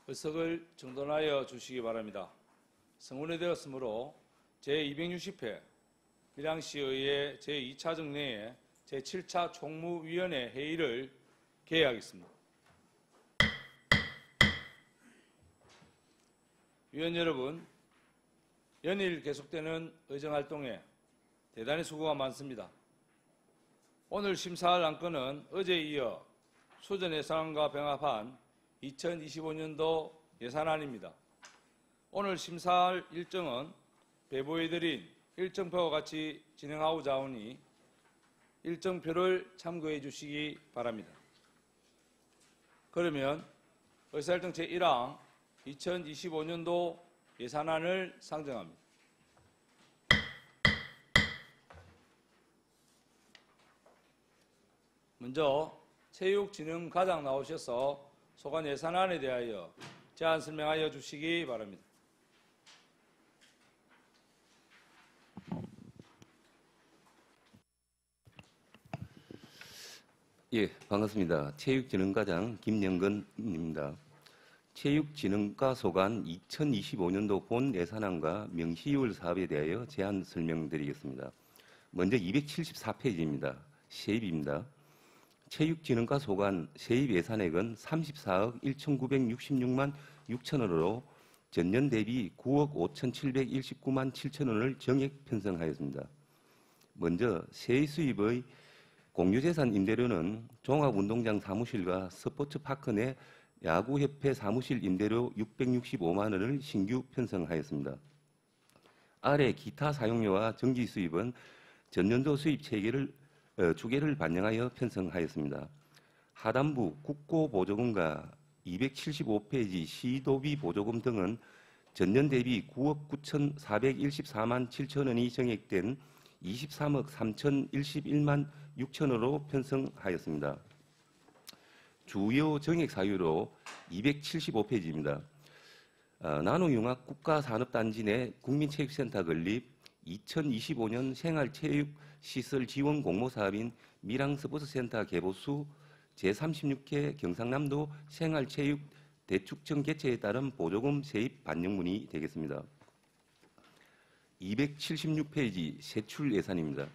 의석을 정돈하여 주시기 바랍니다. 성원이 되었으므로 제260회 밀양시의회 제2차 정례회 제7차 총무위원회 회의를 개회하겠습니다. 위원 여러분, 연일 계속되는 의정활동에 대단히 수고가 많습니다. 오늘 심사할 안건은 어제에 이어 수전예산안과 병합한 2025년도 예산안입니다. 오늘 심사할 일정은 배부해드린 일정표와 같이 진행하고자 하오니 일정표를 참고해 주시기 바랍니다. 그러면 의사일정 제1항 2025년도 예산안을 상정합니다. 먼저 체육진흥과장 나오셔서 소관 예산안에 대하여 제안 설명하여 주시기 바랍니다. 예, 반갑습니다. 체육진흥과장 김영근입니다. 체육진흥과 소관 2025년도 본 예산안과 명시율 사업에 대하여 제안 설명드리겠습니다. 먼저 274페이지입니다. 세입입니다. 체육진흥과 소관 세입 예산액은 34억 1,966만 6천원으로 전년 대비 9억 5,719만 7천원을 정액 편성하였습니다. 먼저 세입 수입의 공유재산 임대료는 종합운동장 사무실과 스포츠파크 내 야구협회 사무실 임대료 665만 원을 신규 편성하였습니다. 아래 기타 사용료와 정기 수입은 전년도 수입 추계를 반영하여 편성하였습니다. 하단부 국고보조금과 275페이지 시도비 보조금 등은 전년 대비 9억 9,414만 7천원이 정액된 23억 3,011만 6천원으로 편성하였습니다. 주요 정액 사유로 275페이지입니다. 나노융합 국가산업단지 내 국민체육센터 건립, 2025년 생활체육시설 지원 공모사업인 밀양스포츠센터 개보수 제36회 경상남도 생활체육 대축전 개최에 따른 보조금 세입 반영문이 되겠습니다. 276페이지 세출 예산입니다.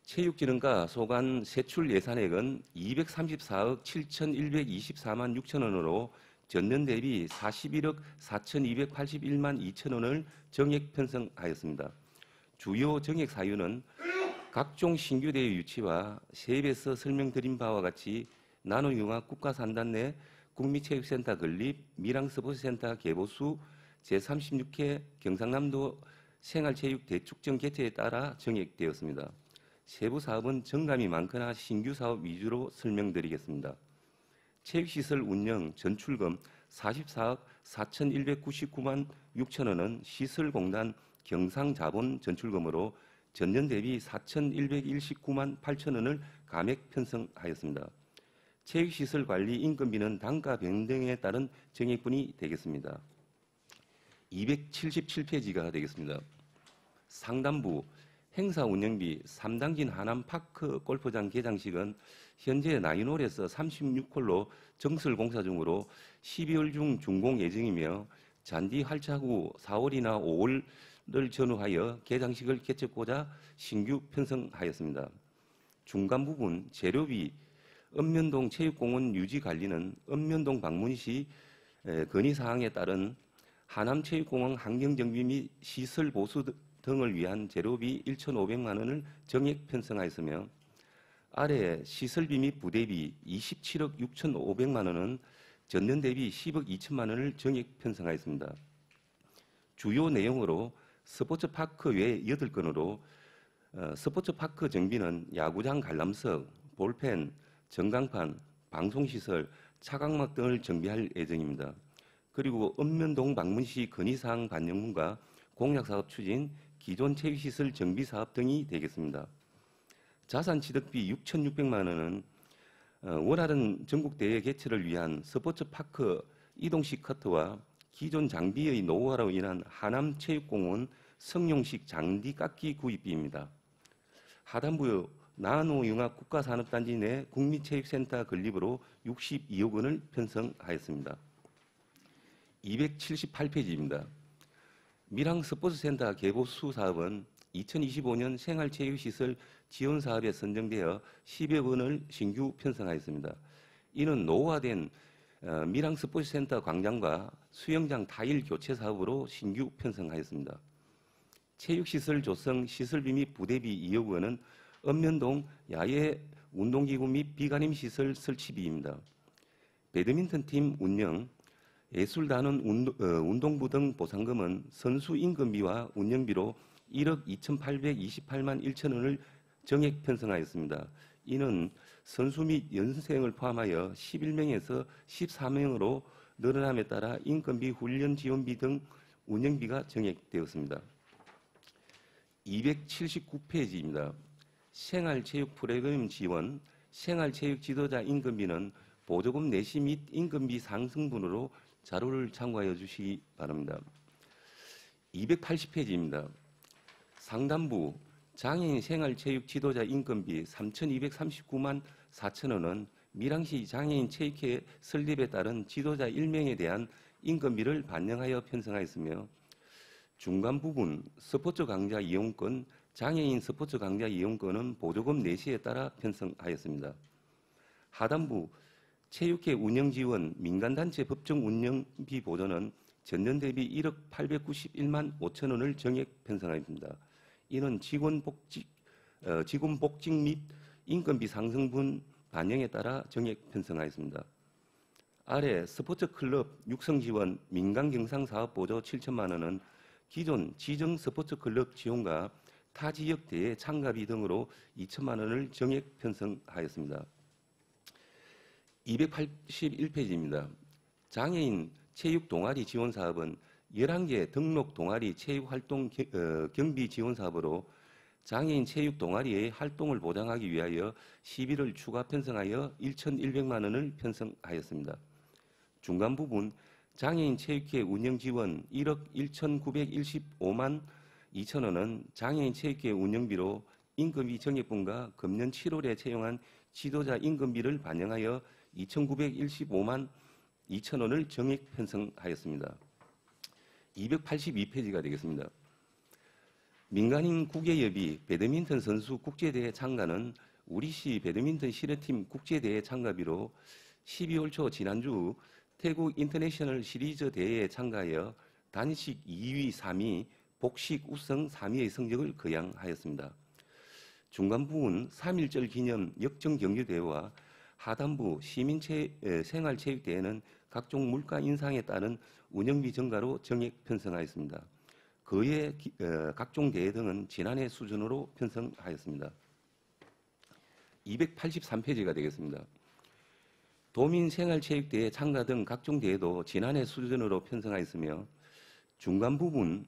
체육진흥과 소관 세출 예산액은 234억 7,124만 6천원으로 전년 대비 41억 4,281만 2천원을 정액 편성하였습니다. 주요 정액 사유는 각종 신규 대회 유치와 세입에서 설명드린 바와 같이 나노융합 국가산단 내 국민체육센터 건립, 밀양스포츠센터 개보수 제36회 경상남도 생활체육 대축전 개최에 따라 정액되었습니다. 세부 사업은 정감이 많거나 신규 사업 위주로 설명드리겠습니다. 체육시설 운영 전출금 44억 4,199만 6천원은 시설공단 경상자본 전출금으로 전년 대비 4,119만 8천원을 감액 편성하였습니다. 체육시설 관리 인건비는 단가 변동에 따른 정액분이 되겠습니다. 277페이지가 되겠습니다. 상단부 행사 운영비 3당진 하남파크 골프장 개장식은 현재 나인홀에서 36홀로 정설 공사 중으로 12월 중 준공 예정이며 잔디 활착 후 4월이나 5월을 전후하여 개장식을 개최하고자 신규 편성하였습니다. 중간 부분 재료비 읍면동 체육공원 유지 관리는 읍면동 방문 시 건의사항에 따른 하남체육공원 환경정비 및 시설 보수 등을 위한 재료비 1,500만 원을 정액 편성하였으며 아래 시설비 및 부대비 27억 6,500만 원은 전년 대비 10억 2천만 원을 정액 편성하였습니다. 주요 내용으로 스포츠파크 외 8건으로 스포츠파크 정비는 야구장 관람석, 볼펜, 전광판, 방송시설, 차광막 등을 정비할 예정입니다. 그리고 읍면동 방문시 건의사항 반영문과 공약사업 추진, 기존 체육시설 정비사업 등이 되겠습니다. 자산취득비 6,600만 원은 원활한 전국대회 개최를 위한 스포츠파크 이동식 커트와 기존 장비의 노후화로 인한 하남체육공원 성용식 장비 깎기 구입비입니다. 하단부는 나노융합 국가산업단지 내 국민체육센터 건립으로 62억 원을 편성하였습니다. 278페이지입니다. 밀항 스포츠센터 개보수 사업은 2025년 생활체육시설 지원사업에 선정되어 10여 원을 신규 편성하였습니다. 이는 노후화된 밀항 스포츠센터 광장과 수영장 타일 교체 사업으로 신규 편성하였습니다. 체육시설 조성, 시설비 및 부대비 2억 원은 읍면동 야외 운동기구 및 비가림시설 설치비입니다. 배드민턴팀 운영, 예술단원 운동부 등 보상금은 선수 임금비와 운영비로 1억 2,828만 1천 원을 정액 편성하였습니다. 이는 선수 및 연생을 포함하여 11명에서 14명으로 늘어남에 따라 인건비, 훈련 지원비 등 운영비가 정액되었습니다. 279페이지입니다. 생활체육 프로그램 지원, 생활체육 지도자 임금비는 보조금 내시 및 임금비 상승분으로 자료를 참고하여 주시기 바랍니다. 280페이지입니다. 상단부 장애인 생활체육 지도자 임금비 3,239만 4천 원은 밀항시 장애인 체육회 설립에 따른 지도자 1명에 대한 임금비를 반영하여 편성하였으며 중간 부분 스포츠 강좌 이용권, 장애인 스포츠 강좌 이용권은 보조금 내시에 따라 편성하였습니다. 하단부 체육회 운영 지원 민간단체 법정 운영비 보조는 전년 대비 1억 891만 5천 원을 정액 편성하였습니다. 이는 직원 복직 및 인건비 상승분 반영에 따라 정액 편성하였습니다. 아래 스포츠 클럽 육성 지원 민간 경상 사업 보조 7천만 원은 기존 지정 스포츠 클럽 지원과 타 지역 대회 참가비 등으로 2천만 원을 정액 편성하였습니다. 281페이지입니다. 장애인 체육 동아리 지원 사업은 11개 등록 동아리 체육 활동 경비 지원 사업으로 장애인 체육 동아리의 활동을 보장하기 위하여 시비를 추가 편성하여 1,100만 원을 편성하였습니다. 중간 부분 장애인 체육회 운영 지원 1억 1,915만 2천 원은 장애인 체육회 운영비로 임금비 정액분과 금년 7월에 채용한 지도자 임금비를 반영하여 2,915만 2천 원을 정액 편성하였습니다. 282페이지가 되겠습니다. 민간인 국외협의 배드민턴 선수 국제대회 참가는 우리시 배드민턴 실업팀 국제대회 참가비로 12월 초 지난주 태국 인터내셔널 시리즈 대회에 참가하여 단식 2위, 3위, 복식 우승 3위의 성적을 거양하였습니다. 중간 부분 3.1절 기념 역정경주대회와 하단부 시민생활체육대회는 각종 물가 인상에 따른 운영비 증가로 정액 편성하였습니다. 그외 각종 대회 등은 지난해 수준으로 편성하였습니다. 283페이지가 되겠습니다. 도민생활체육대회 참가 등 각종 대회도 지난해 수준으로 편성하였으며 중간 부분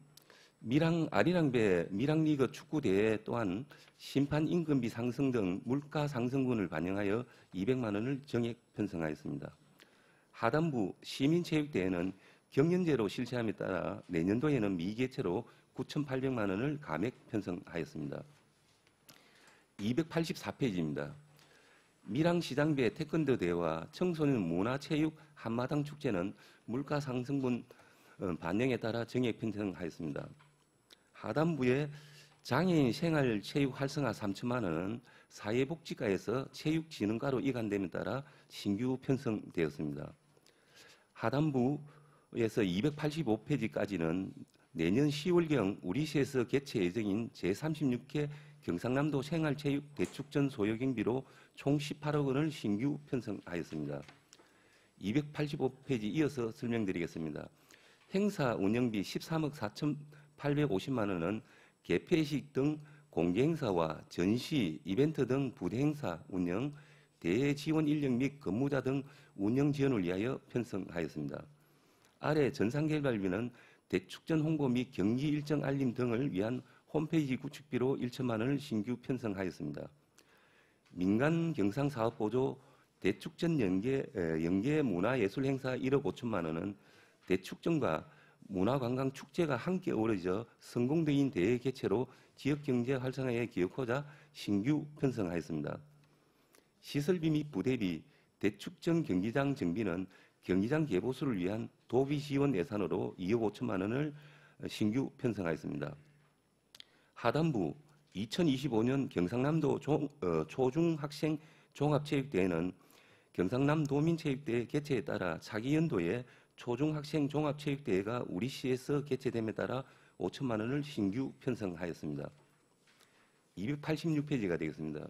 밀항 아리랑배 밀항리그 축구대회 또한 심판 임금비 상승 등 물가 상승분을 반영하여 200만 원을 정액 편성하였습니다. 하단부 시민체육대회는 경연제로 실시함에 따라 내년도에는 미개체로 9,800만 원을 감액 편성하였습니다. 284페이지입니다. 밀항시장배 태권도 대회와 청소년 문화체육 한마당 축제는 물가 상승분 반영에 따라 정액 편성하였습니다. 하단부에 장애인 생활체육 활성화 3천만 원은 사회복지과에서 체육진흥과로 이관됨에 따라 신규 편성되었습니다. 하단부에서 285페이지까지는 내년 10월경 우리시에서 개최 예정인 제36회 경상남도 생활체육 대축전 소요경비로 총 18억 원을 신규 편성하였습니다. 285페이지 이어서 설명드리겠습니다. 행사 운영비 13억 4,850만 원은 개폐식 등 공개행사와 전시, 이벤트 등 부대행사 운영, 대회 지원 인력 및 근무자 등 운영 지원을 위하여 편성하였습니다. 아래 전산개발비는 대축전 홍보 및 경기 일정 알림 등을 위한 홈페이지 구축비로 1천만 원을 신규 편성하였습니다. 민간 경상 사업 보조 대축전 연계 문화예술행사 1억 5천만 원은 대축전과 문화관광 축제가 함께 어우러져 성공적인 대회 개최로 지역경제 활성화에 기여하고자 신규 편성하였습니다. 시설비 및 부대비, 대축전 경기장 정비는 경기장 개보수를 위한 도비 지원 예산으로 2억 5천만 원을 신규 편성하였습니다. 하단부 2025년 경상남도 초중학생 종합체육대회는 경상남 도민체육대회 개최에 따라 차기 연도에 초중학생 종합체육대회가 우리시에서 개최됨에 따라 5천만 원을 신규 편성하였습니다. 286페이지가 되겠습니다.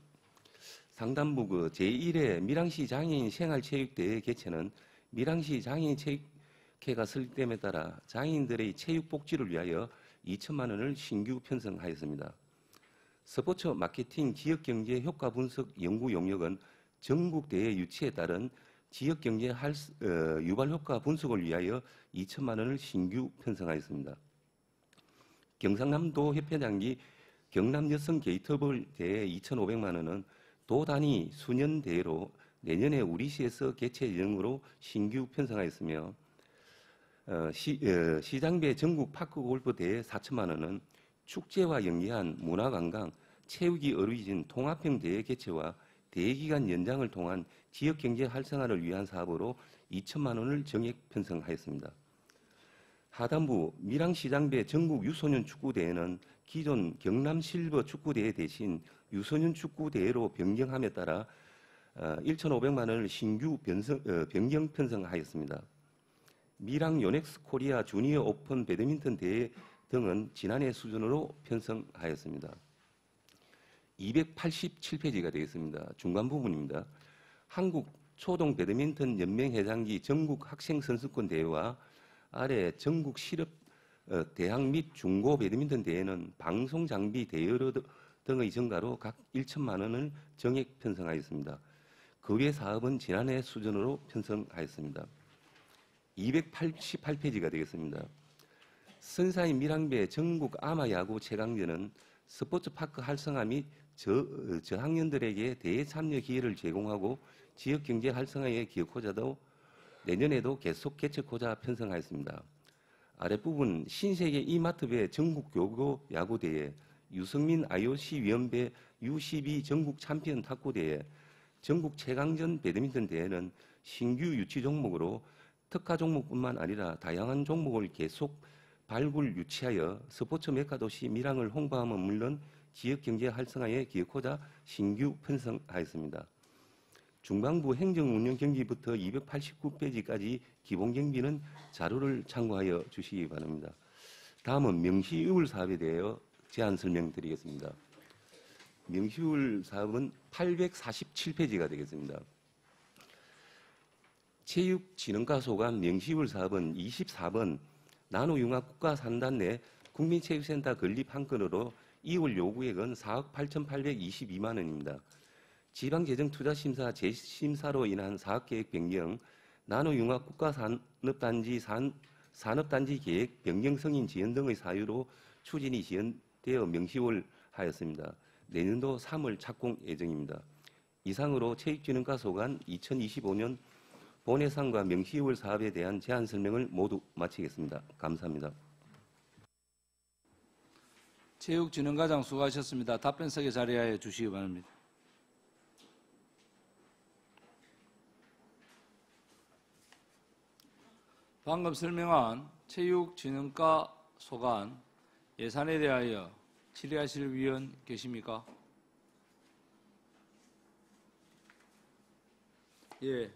상단부 제1회 밀양시 장애인 생활체육대회 개최는 밀양시 장애인 체육회가 설립됨에 따라 장애인들의 체육 복지를 위하여 2천만 원을 신규 편성하였습니다. 스포츠 마케팅 지역경제 효과 분석 연구 용역은 전국대회 유치에 따른 지역경제 유발 효과 분석을 위하여 2천만 원을 신규 편성하였습니다. 경상남도 협회장기 경남여성 게이트볼 대회 2,500만 원은 도 단위 수년 대회로 내년에 우리시에서 개최 예정으로 신규 편성하였으며 시장배 전국 파크 골프 대회 4천만 원은 축제와 연계한 문화관광, 체육이 어우러진 통합형 대회 개최와 대회 기간 연장을 통한 지역경제 활성화를 위한 사업으로 2천만 원을 정액 편성하였습니다. 하단부 밀양시장배 전국 유소년 축구대회는 기존 경남실버 축구대회 대신 유소년 축구대회로 변경함에 따라 1,500만 원을 신규 변경 편성하였습니다. 밀양 요넥스 코리아 주니어 오픈 배드민턴 대회 등은 지난해 수준으로 편성하였습니다. 287페이지가 되겠습니다. 중간 부분입니다. 한국 초동 배드민턴 연맹 회장기 전국 학생 선수권 대회와 아래 전국 실업 대학 및 중고 배드민턴 대회는 방송 장비 대여료 등의 증가로 각 1천만 원을 정액 편성하였습니다. 그 외 사업은 지난해 수준으로 편성하였습니다. 288페이지가 되겠습니다. 선사인 밀양배 전국 아마야구 최강전은 스포츠파크 활성화 및 저학년들에게 대회 참여 기회를 제공하고 지역경제 활성화에 기여하고자도 내년에도 계속 개최하고자 편성하였습니다. 아랫부분 신세계 이마트배 전국 교고 야구대회, 유성민 IOC 위원배 U12 전국 챔피언 탁구대회, 전국 최강전 배드민턴 대회는 신규 유치 종목으로 특화 종목뿐만 아니라 다양한 종목을 계속 발굴 유치하여 스포츠 메카 도시 밀양을 홍보함은 물론 지역경제 활성화에 기여하고자 신규 편성하였습니다. 중앙부 행정운영 경비부터 289페이지까지 기본 경비는 자료를 참고하여 주시기 바랍니다. 다음은 명시의울 사업에 대하여 제안 설명드리겠습니다. 명시의울 사업은 847페이지가 되겠습니다. 체육진흥과 소관 명시의울 사업은 24번 나노융합 국가산단 내 국민체육센터 건립 한 건으로 이월 요구액은 4억 8,822만 원입니다. 지방재정투자심사 재심사로 인한 사업계획 변경, 나노융합 국가산업단지 산업단지 계획 변경 승인 지연 등의 사유로 추진이 지연되어 명시월 하였습니다. 내년도 3월 착공 예정입니다. 이상으로 체육진흥과 소관 2025년 본예산과 명시월 사업에 대한 제안 설명을 모두 마치겠습니다. 감사합니다. 체육진흥과장 수고하셨습니다. 답변석에 자리하여 주시기 바랍니다. 방금 설명한 체육진흥과 소관 예산에 대하여 질의하실 위원 계십니까? 예,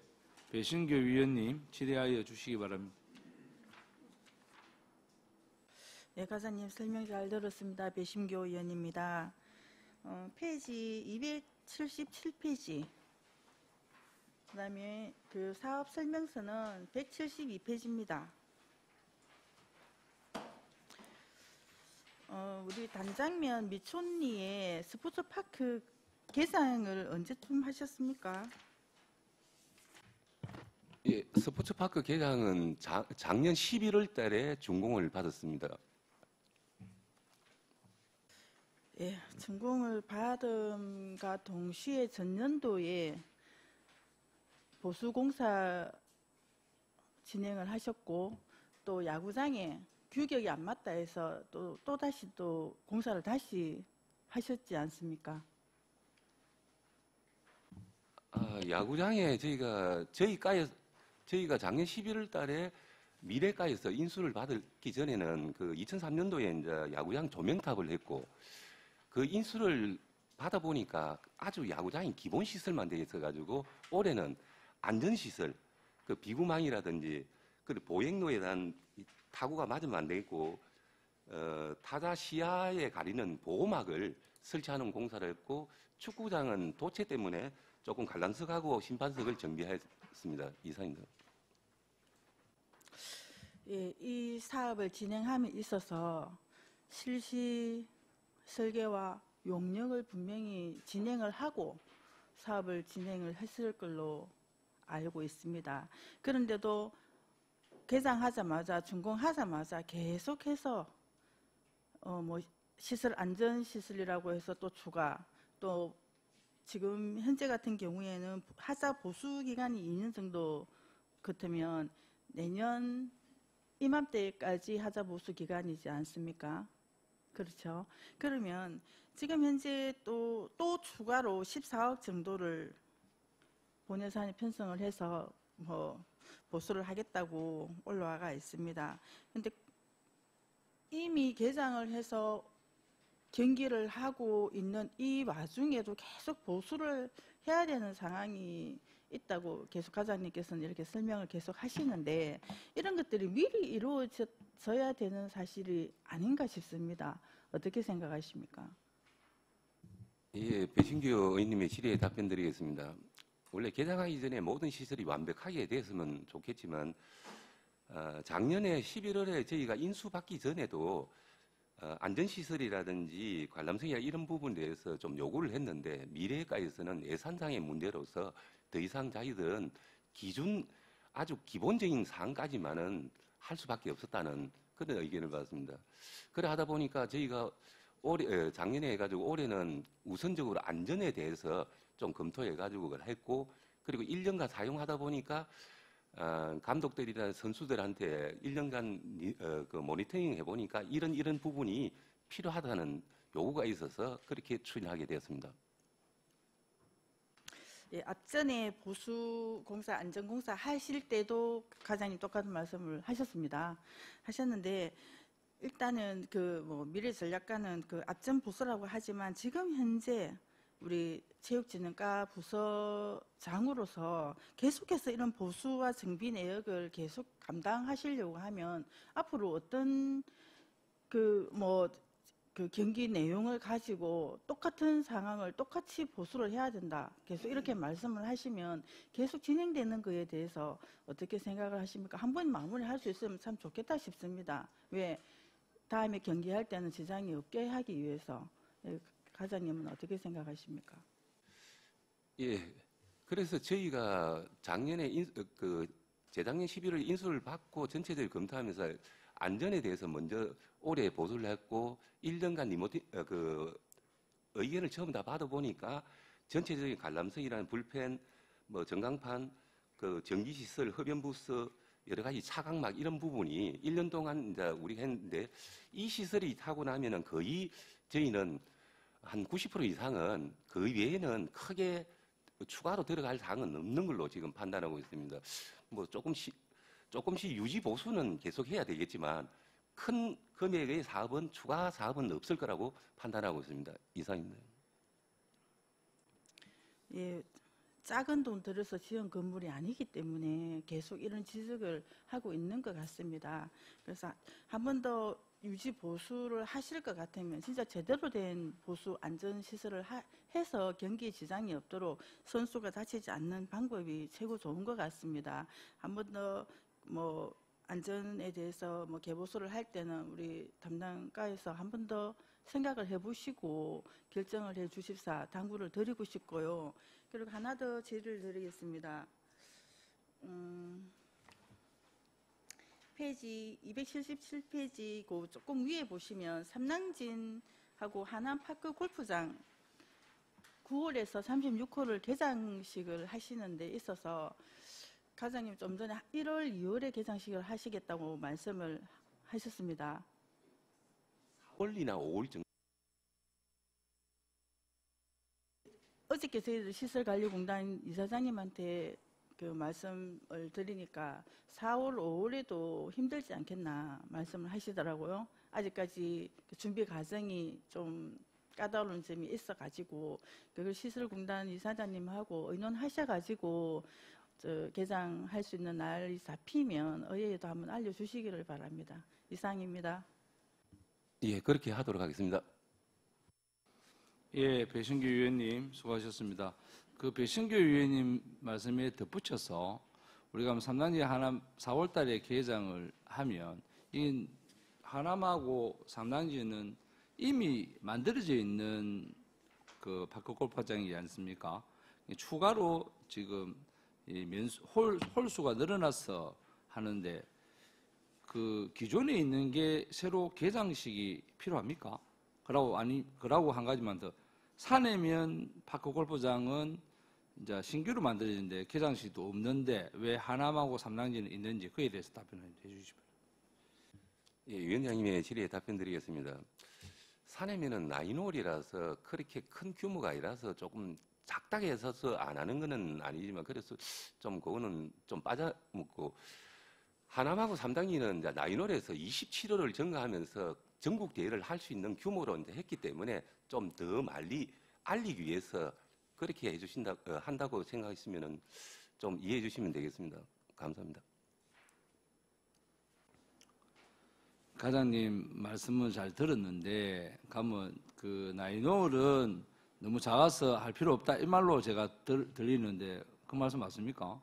배신교 위원님 질의하여 주시기 바랍니다. 네, 과장님 설명 잘 들었습니다. 배심교 의원입니다. 페이지 277페이지. 그다음에 그 사업 설명서는 172페이지입니다. 우리 단장면 미촌리에 스포츠파크 개장을 언제쯤 하셨습니까? 예, 스포츠파크 개장은 작년 11월 달에 준공을 받았습니다. 예, 준공을 받음과 동시에 전년도에 보수공사 진행을 하셨고 또 야구장에 규격이 안 맞다 해서 또 다시 공사를 다시 하셨지 않습니까? 야구장에 저희가 작년 11월 달에 미래가에서 인수를 받기 전에는 그 2003년도에 이제 야구장 조명탑을 했고 그 인수를 받아 보니까 아주 야구장이 기본 시설만 돼 있어 가지고 올해는 안전 시설, 그 비구망이라든지 그 보행로에 대한 타구가 맞으면 안 되겠고 타자 시야에 가리는 보호막을 설치하는 공사를 했고 축구장은 도체 때문에 조금 관람석하고 심판석을 정비했습니다. 이상입니다. 예, 이 사업을 진행함에 있어서 실시 설계와 용역을 분명히 진행을 하고 사업을 진행을 했을 걸로 알고 있습니다. 그런데도 개장하자마자 준공하자마자 계속해서 뭐 시설 안전 시설이라고 해서 또 추가 또 지금 현재 같은 경우에는 하자 보수 기간이 2년 정도 같으면 내년 이맘때까지 하자 보수 기간이지 않습니까? 그렇죠. 그러면 지금 현재 또 추가로 14억 정도를 본예산에 편성을 해서 뭐 보수를 하겠다고 올라와가 있습니다. 근데 이미 개장을 해서 경기를 하고 있는 이 와중에도 계속 보수를 해야 되는 상황이 있다고 계속 과장님께서는 이렇게 설명을 계속 하시는데 이런 것들이 미리 이루어져야 되는 사실이 아닌가 싶습니다. 어떻게 생각하십니까? 예, 배신규 의원님의 질의에 답변드리겠습니다. 원래 개장하기 전에 모든 시설이 완벽하게 됐으면 좋겠지만 작년에 11월에 저희가 인수받기 전에도 안전시설이라든지 관람석이나 이런 부분에 대해서 좀 요구를 했는데 미래가에서는 예산상의 문제로서 더 이상 자기들은 아주 기본적인 사항까지만은 할 수밖에 없었다는 그런 의견을 받았습니다. 그래 하다 보니까 저희가 작년에 해가지고 올해는 우선적으로 안전에 대해서 좀 검토해가지고 그걸 했고 그리고 1년간 사용하다 보니까 감독들이나 선수들한테 1년간 그 모니터링 해보니까 이런 부분이 필요하다는 요구가 있어서 그렇게 추진하게 되었습니다. 예, 앞전에 보수공사, 안전공사 하실 때도 과장님 똑같은 말씀을 하셨는데 일단은 그 뭐 미래전략과는 그 앞전 부서라고 하지만 지금 현재 우리 체육진흥과 부서장으로서 계속해서 이런 보수와 정비 내역을 계속 감당하시려고 하면 앞으로 어떤 그 경기 내용을 가지고 똑같은 상황을 똑같이 보수를 해야 된다. 계속 이렇게 말씀을 하시면 계속 진행되는 거에 대해서 어떻게 생각을 하십니까? 한 번 마무리할 수 있으면 참 좋겠다 싶습니다. 왜? 다음에 경기할 때는 지장이 없게 하기 위해서. 과장님은 어떻게 생각하십니까? 예. 그래서 저희가 작년에 재작년 11월 인수를 받고 전체적으로 검토하면서 안전에 대해서 먼저 올해 보수를 했고 1년간 의견을 전부 다 받아보니까 전체적인 관람석이라는 불펜, 뭐 전광판, 그 전기시설, 흡연부스, 여러 가지 차광막 이런 부분이 1년 동안 이제 우리가 했는데 이 시설이 타고 나면은 거의 저희는 한 90% 이상은 그 외에는 크게 추가로 들어갈 사항은 없는 걸로 지금 판단하고 있습니다. 뭐 조금씩 유지 보수는 계속 해야 되겠지만 큰 금액의 추가 사업은 없을 거라고 판단하고 있습니다. 이상입니다. 예, 작은 돈 들여서 지은 건물이 아니기 때문에 계속 이런 지적을 하고 있는 것 같습니다. 그래서 한 번 더 유지 보수를 하실 것 같으면 진짜 제대로 된 보수 안전시설을 해서 경기에 지장이 없도록 선수가 다치지 않는 방법이 최고 좋은 것 같습니다. 한 번 더 뭐 안전에 대해서 뭐 개보수를 할 때는 우리 담당과에서 한 번 더 생각을 해보시고 결정을 해 주십사 당부를 드리고 싶고요. 그리고 하나 더 질의를 드리겠습니다. 페이지 277페이지 그 조금 위에 보시면 삼랑진하고 하남파크 골프장 9홀에서 36홀을 개장식을 하시는 데 있어서 과장님 좀 전에 1월, 2월에 개장식을 하시겠다고 말씀을 하셨습니다. 4월이나 5월 정도. 어저께 저희들 시설관리공단 이사장님한테 그 말씀을 드리니까 4월, 5월에도 힘들지 않겠나 말씀을 하시더라고요. 아직까지 그 준비 과정이 좀 까다로운 점이 있어가지고 그걸 시설공단 이사장님하고 의논하셔가지고 개장할 수 있는 날이 잡히면 의회에도 한번 알려주시기를 바랍니다. 이상입니다. 예, 그렇게 하도록 하겠습니다. 예, 배신규 의원님 수고하셨습니다. 그 배신규 의원님 말씀에 덧붙여서 우리가 3단지 하남 4월 달에 개장을 하면 이 하남하고 3단지는 이미 만들어져 있는 그 파크 골프장이지 않습니까? 추가로 지금 이 홀수가 늘어나서 하는데 그 기존에 있는 게 새로 개장식이 필요합니까? 그러고 한 가지만 더. 산해면 파크 골프장은 이제 신규로 만들어지는데 개장식도 없는데 왜 하남하고 3단지는 있는지 그에 대해서 답변을 해주시면. 예, 위원장님의 질의에 답변드리겠습니다. 산해면은 나인홀이라서 그렇게 큰 규모가 아니라서 조금 작다게 해서 안 하는 거는 아니지만 그래서 좀 그거는 좀 빠져먹고 하남하고 3단지는 이제 나인홀에서 27호를 증가하면서 전국 대회를 할 수 있는 규모로 이제 했기 때문에 좀 더 많이 알리기 위해서 그렇게 한다고 생각했으면은 좀 이해해 주시면 되겠습니다. 감사합니다. 과장님 말씀은 잘 들었는데 가면 그 나인홀은 너무 작아서 할 필요 없다 이 말로 제가 들리는데 그 말씀 맞습니까?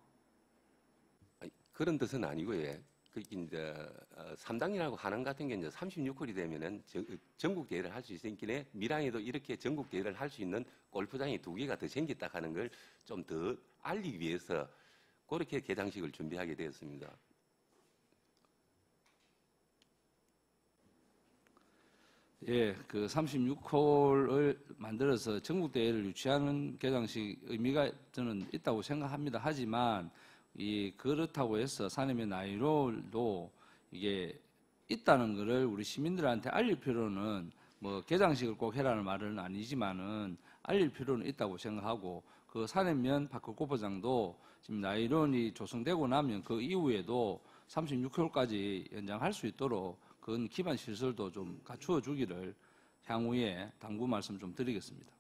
그런 뜻은 아니고요. 그게 이제 3단이라고 하는 같은 게 이제 36홀이 되면은 전국 대회를 할 수 있으니까 밀양에도 이렇게 전국 대회를 할 수 있는 골프장이 2개가 더 생겼다 하는 걸 좀 더 알리기 위해서 그렇게 개장식을 준비하게 되었습니다. 예, 그 36홀을 만들어서 전국 대회를 유치하는 개장식 의미가 저는 있다고 생각합니다. 하지만 그렇다고 해서 산해면 나인홀도 이게 있다는 것을 우리 시민들한테 알릴 필요는 뭐 개장식을 꼭 해라는 말은 아니지만은 알릴 필요는 있다고 생각하고 그 산해면 파크 골프장도 지금 나인홀이 조성되고 나면 그 이후에도 36홀까지 연장할 수 있도록 그건 기반 시설도 좀 갖추어 주기를 향후에 당부 말씀 좀 드리겠습니다.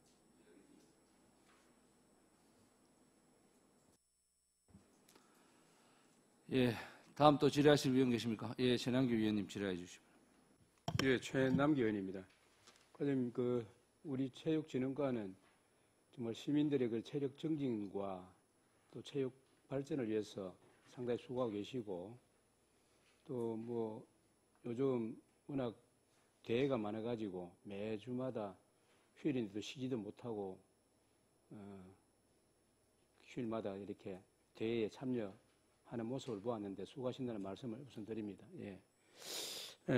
예, 다음 또 질의하실 위원 계십니까? 예, 최남기 위원님 질의해 주시면. 예, 최남기 의원입니다. 과장님, 우리 체육진흥과는 정말 시민들의 그 체력 증진과 또 체육 발전을 위해서 상당히 수고하고 계시고 또 뭐 요즘 워낙 대회가 많아가지고 매주마다 휴일인데도 쉬지도 못하고 휴일마다 이렇게 대회에 참여하는 모습을 보았는데 수고하신다는 말씀을 우선 드립니다. 예.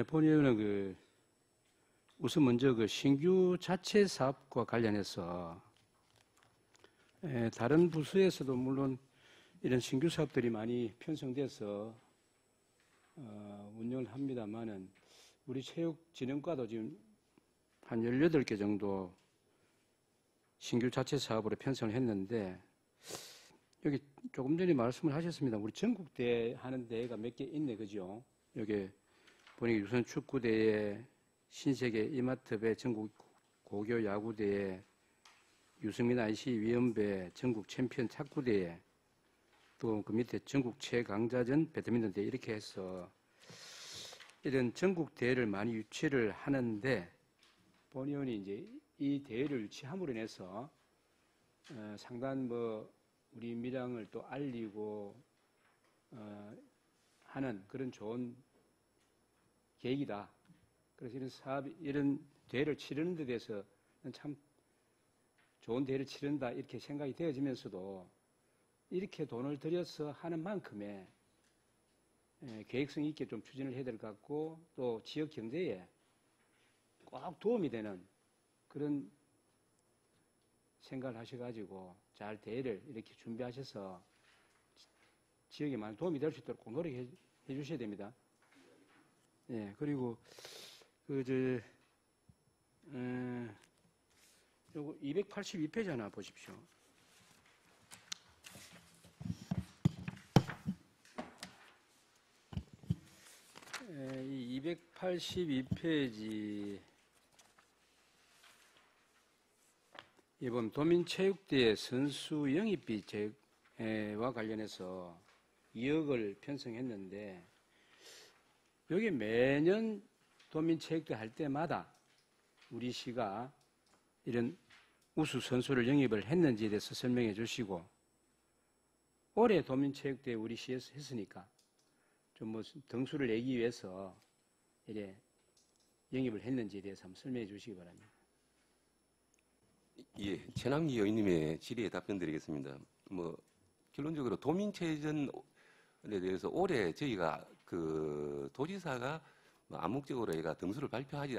본 의원은 우선 먼저 신규 자체 사업과 관련해서 다른 부서에서도 물론 이런 신규 사업들이 많이 편성돼서 운영을 합니다만은 우리 체육진흥과도 지금 한 18개 정도 신규 자체 사업으로 편성을 했는데 여기 조금 전에 말씀을 하셨습니다. 우리 전국대회 하는 대회가 몇 개 있네, 그죠? 여기 보니까 유선 축구대회, 신세계 이마트배 전국 고교 야구대회, 유승민 IC 위원배 전국 챔피언 탁구대회, 또 그 밑에 전국 최강자전 배드민턴 대회 이렇게 해서 이런 전국 대회를 많이 유치를 하는데 본 의원이 이제 이 대회를 유치함으로 인해서 상당한 우리 밀양을 또 알리고 하는 그런 좋은 계획이다. 그래서 이런 사업이 이런 대회를 치르는 데 대해서 참 좋은 대회를 치른다 이렇게 생각이 되어지면서도 이렇게 돈을 들여서 하는 만큼의 계획성 있게 좀 추진을 해야 될 것 같고 또 지역 경제에 꼭 도움이 되는 그런 생각을 하셔가지고 잘 대회를 이렇게 준비하셔서 지역에 많은 도움이 될 수 있도록 꼭 노력해 주셔야 됩니다. 예, 그리고 요거 282페이지 하나 보십시오. 이 282페이지 이번 도민체육대 선수 영입비 와 관련해서 2억을 편성했는데 여기 매년 도민체육대 할 때마다 우리 시가 이런 우수 선수를 영입을 했는지에 대해서 설명해 주시고 올해 도민체육대 우리 시에서 했으니까 좀 뭐 등수를 내기 위해서 이래 영입을 했는지에 대해서 한번 설명해 주시기 바랍니다. 예, 최남기 의원님의 질의에 답변드리겠습니다. 뭐 결론적으로 도민체전에 대해서 올해 저희가 그 도지사가 뭐 암묵적으로 얘가 등수를 발표하지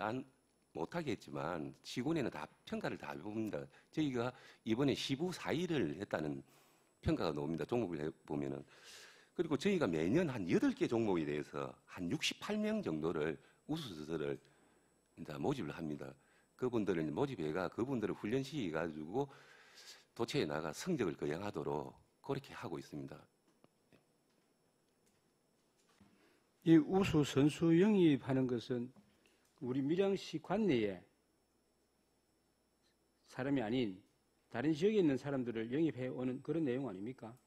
못하게 했지만 시군에는 다 평가를 다 해봅니다. 저희가 이번에 시부 4위를 했다는 평가가 나옵니다. 종목을 해보면은. 그리고 저희가 매년 한 8개 종목에 대해서 한 68명 정도를 우수선수를 이제 모집을 합니다. 그분들을 모집해가 그분들을 훈련시켜가지고 도처에 나가 성적을 거행하도록 그렇게 하고 있습니다. 이 우수 선수 영입하는 것은 우리 밀양시 관내에 사람이 아닌 다른 지역에 있는 사람들을 영입해 오는 그런 내용 아닙니까?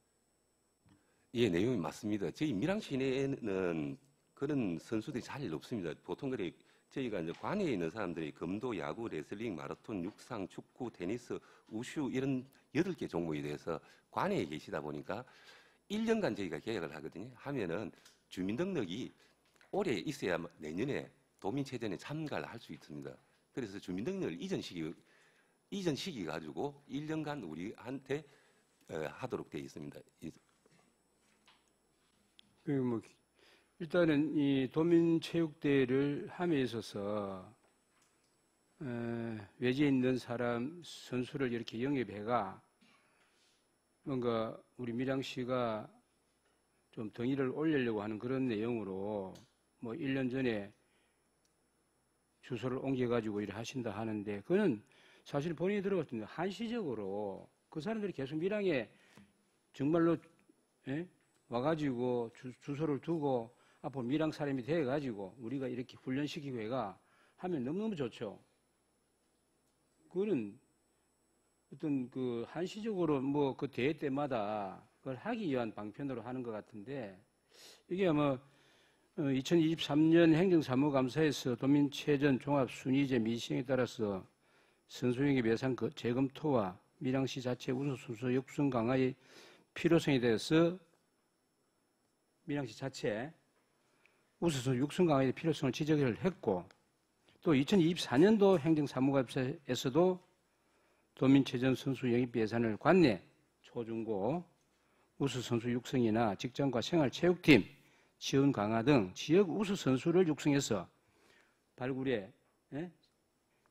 예, 내용이 맞습니다. 저희 밀양시 내에는 그런 선수들이 잘 없습니다. 보통 그래 저희가 이제 관내에 있는 사람들이 검도, 야구, 레슬링, 마라톤, 육상, 축구, 테니스, 우슈 이런 8개 종목에 대해서 관내에 계시다 보니까 1년간 저희가 계약을 하거든요. 하면은 주민등록이 올해 있어야 내년에 도민체전에 참가를 할 수 있습니다. 그래서 주민등록을 이전시키 가지고 1년간 우리한테 하도록 되어 있습니다. 뭐 일단은 이 도민체육대회를 함에 있어서 외지에 있는 사람 선수를 이렇게 영입해가 뭔가 우리 밀양시가 좀 등위를 올리려고 하는 그런 내용으로 뭐 1년 전에 주소를 옮겨가지고 일을 하신다 하는데 그거는 사실 본인이 들어갔을 때 한시적으로 그 사람들이 계속 밀양에 정말로 와가지고 주소를 두고 앞으로 밀양 사람이 돼가지고 우리가 이렇게 훈련시키고 해가 하면 너무너무 좋죠. 그거는 어떤 그 한시적으로 뭐 그 대회 때마다 그걸 하기 위한 방편으로 하는 것 같은데 이게 아마 2023년 행정사무감사에서 도민체전 종합순위제 미시행에 따라서 선수영입 예산 재검토와 밀양시 자체 우수선수 육성 강화의 필요성에 대해서 밀양시 자체 우수선수 육성 강화의 필요성을 지적을 했고 또 2024년도 행정사무감사에서도 도민체전 선수 영입 예산을 관내 초중고 우수선수 육성이나 직장과 생활체육팀 지원 강화 등 지역 우수선수를 육성해서 발굴에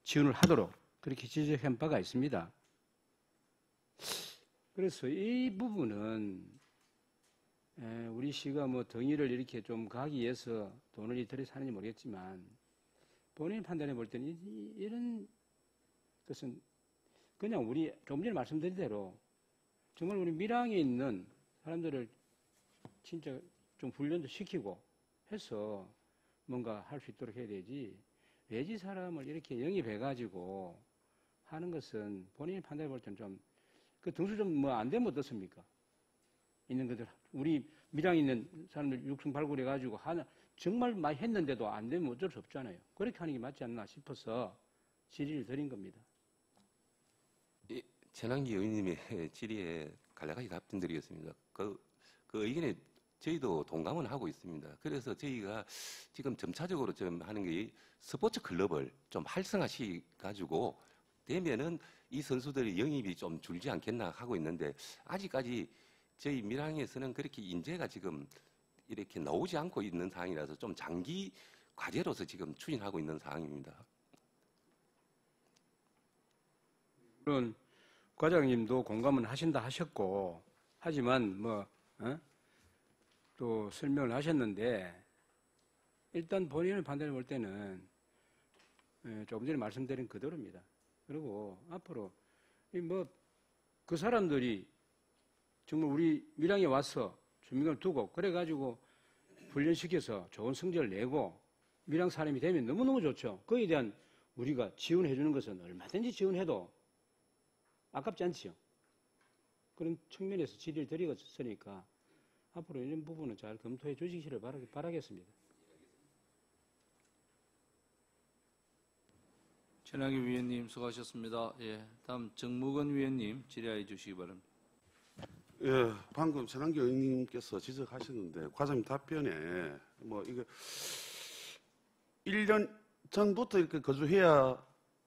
지원을 하도록 그렇게 지적한 바가 있습니다. 그래서 이 부분은 우리 시가 뭐 등위를 이렇게 좀 가기 위해서 돈을 들여서 하는지 모르겠지만 본인이 판단해 볼 때는 이런 것은 그냥 우리 조금 전에 말씀드린 대로 정말 우리 밀양에 있는 사람들을 진짜 좀 훈련도 시키고 해서 뭔가 할 수 있도록 해야 되지 외지 사람을 이렇게 영입해가지고 하는 것은 본인이 판단해 볼 때는 좀 그 등수 좀 뭐 안 되면 어떻습니까? 있는 것들 우리 밀양에 있는 사람들 육성 발굴해가지고 하나 정말 많이 했는데도 안 되면 어쩔 수 없잖아요. 그렇게 하는 게 맞지 않나 싶어서 질의를 드린 겁니다. 최남기 의원님의 질의에 간략하게 답변드리겠습니다. 그 의견에 저희도 동감은 하고 있습니다. 그래서 저희가 지금 점차적으로 좀 하는 게 스포츠 클럽을 좀 활성화시 가지고 되면은 이 선수들의 영입이 좀 줄지 않겠나 하고 있는데 아직까지 저희 밀양에서는 그렇게 인재가 지금 이렇게 나오지 않고 있는 상황이라서 좀 장기 과제로서 지금 추진하고 있는 상황입니다. 물론 과장님도 공감은 하신다 하셨고 하지만 또 설명을 하셨는데 일단 본인을 판단해 볼 때는 조금 전에 말씀드린 그대로입니다. 그리고 앞으로 그 사람들이 정말 우리 밀양에 와서 주민을 두고 그래가지고 훈련시켜서 좋은 성적을 내고 밀양 사람이 되면 너무너무 좋죠. 거기에 대한 우리가 지원해 주는 것은 얼마든지 지원해도 아깝지 않지요. 그런 측면에서 질의를 드리겠으니까 앞으로 이런 부분은 잘 검토해 주시기를 바라겠습니다. 전하기 위원님 수고하셨습니다. 예, 다음 정무근 위원님 질의해 주시기 바랍니다. 예, 방금 전한기 의원님께서 지적하셨는데 과장님 답변에 이거 1년 전부터 이렇게 거주해야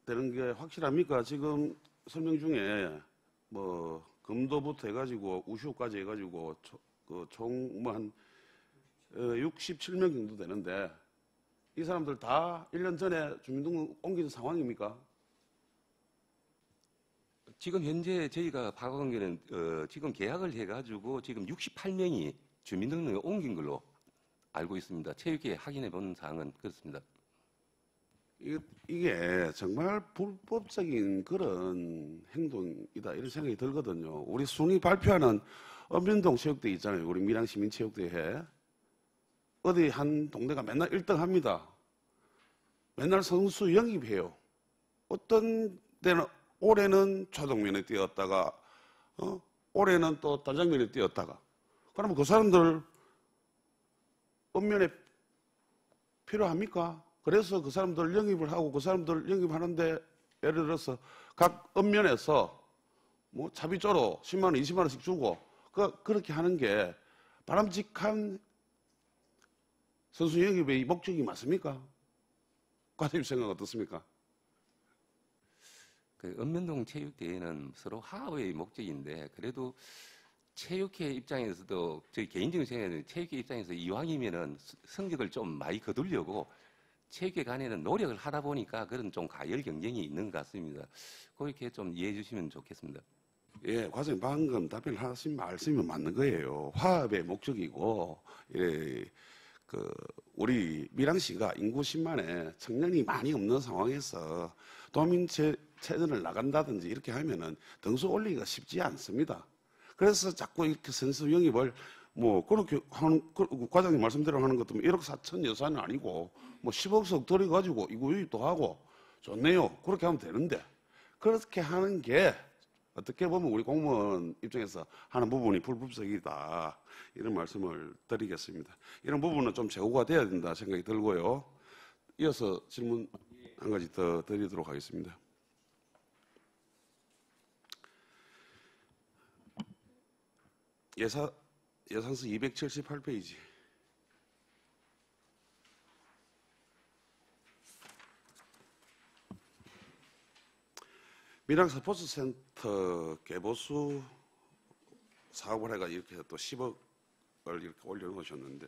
되는 게 확실합니까? 지금 설명 중에 금도부터 해가지고 우슈까지 해가지고 총 한 67명 정도 되는데 이 사람들 다 1년 전에 주민등록 옮기는 상황입니까? 지금 현재 저희가 파악한 게는 지금 계약을 해가지고 지금 68명이 주민등록에 옮긴 걸로 알고 있습니다. 체육회 확인해 본 사항은 그렇습니다. 이게 정말 불법적인 그런 행동이다 이런 생각이 들거든요. 우리 순위 발표하는 엄면동 체육대 있잖아요. 우리 밀양시민체육대회. 어디 한 동네가 맨날 1등 합니다. 맨날 선수 영입해요. 어떤 데는 올해는 초등면에 뛰었다가 올해는 또 단장면에 뛰었다가 그러면 그 사람들 엄면에 필요합니까? 그래서 그 사람들 영입을 하고 그 사람들 영입하는데 예를 들어서 각 읍면에서 자비조로 10만 원, 20만 원씩 주고 그렇게 하는 게 바람직한 선수 영입의 목적이 맞습니까? 과장님 생각 어떻습니까? 그 읍면동 체육대회는 서로 화합의 목적인데 그래도 체육회 입장에서도 저희 개인적인 생각에는 체육회 입장에서 이왕이면은 성적을 좀 많이 거두려고 체육회 간에는 노력을 하다 보니까 그런 좀 가열 경쟁이 있는 것 같습니다. 그렇게 좀 이해해 주시면 좋겠습니다. 예, 과장님 방금 답변하신 말씀이 맞는 거예요. 화합의 목적이고, 예, 우리 밀양시가 인구 10만에 청년이 많이 없는 상황에서 도민체전을 나간다든지 이렇게 하면은 등수 올리기가 쉽지 않습니다. 그래서 자꾸 이렇게 선수 영입을 그렇게 하는, 과장님 말씀대로 하는 것도 1억 4천 예산이 아니고 10억씩 들여가지고 이거 유입도 하고 좋네요. 그렇게 하면 되는데 그렇게 하는 게 어떻게 보면 우리 공무원 입장에서 하는 부분이 불법적이다. 이런 말씀을 드리겠습니다. 이런 부분은 좀 제고가 돼야 된다 생각이 들고요. 이어서 질문 한 가지 더 드리도록 하겠습니다. 예산서 278페이지. 밀양 스포츠센터 개보수 사업을 해가 이렇게 또 10억을 이렇게 올려놓으셨는데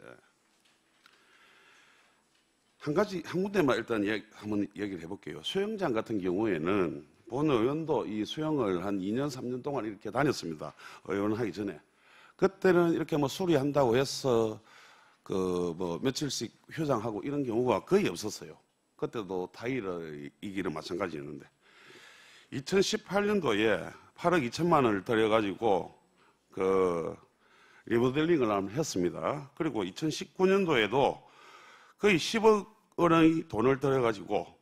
한 군데만 일단 한번 얘기를 해볼게요. 수영장 같은 경우에는 본 의원도 이 수영을 한 2년, 3년 동안 이렇게 다녔습니다. 의원 하기 전에. 그때는 이렇게 수리한다고 해서 며칠씩 휴장하고 이런 경우가 거의 없었어요. 그때도 타일의 이기는 마찬가지였는데 2018년도에 8억 2천만 원을 들여가지고 리모델링을 한번 했습니다. 그리고 2019년도에도 거의 10억 원의 돈을 들여가지고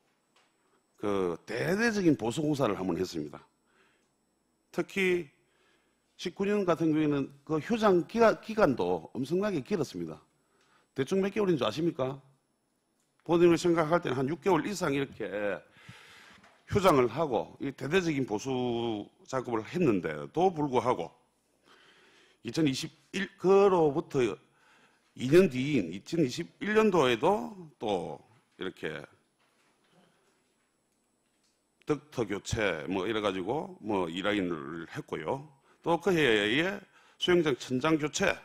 대대적인 보수 공사를 한번 했습니다. 특히 19년 같은 경우에는 그 휴장 기간도 엄청나게 길었습니다. 대충 몇 개월인 줄 아십니까? 본인이 생각할 때는 한 6개월 이상 이렇게 휴장을 하고 이 대대적인 보수 작업을 했는데도 불구하고 2021그로부터 2년 뒤인 2021년도에도 또 이렇게 덕터 교체 이래가지고 이라인을 했고요. 또 그 해에 수영장 천장 교체,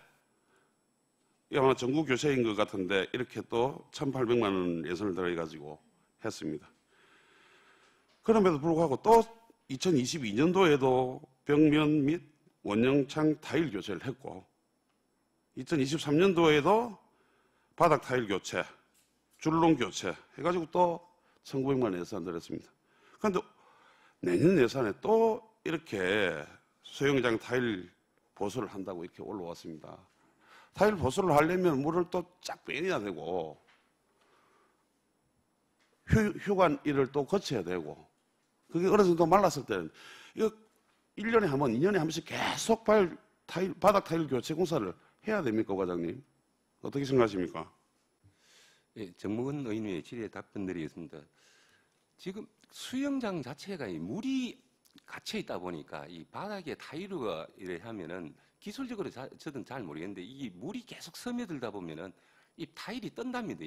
아마 전국 교체인 것 같은데 이렇게 또 1,800만 원 예산을 들여가지고 했습니다. 그럼에도 불구하고 또 2022년도에도 벽면 및 원형창 타일 교체를 했고 2023년도에도 바닥 타일 교체, 줄롱 교체 해가지고 또 1,900만 원 예산 들였습니다. 그런데 내년 예산에 또 이렇게 수영장 타일 보수를 한다고 이렇게 올라왔습니다. 타일 보수를 하려면 물을 또 쫙 빼내야 되고 휴관일을 또 거쳐야 되고 그게 어느 정도 말랐을 때는 이거 1년에 한 번, 2년에 한 번씩 계속 바닥 타일 교체 공사를 해야 됩니까, 과장님? 어떻게 생각하십니까? 예, 정무근 의원의 질의에 답변드리겠습니다. 지금 수영장 자체가 이 물이 갇혀 있다 보니까 이 바닥에 타일루가 이래 하면은 기술적으로 저는 잘 모르겠는데 이 물이 계속 스며들다 보면은 이 타일이 뜬답니다.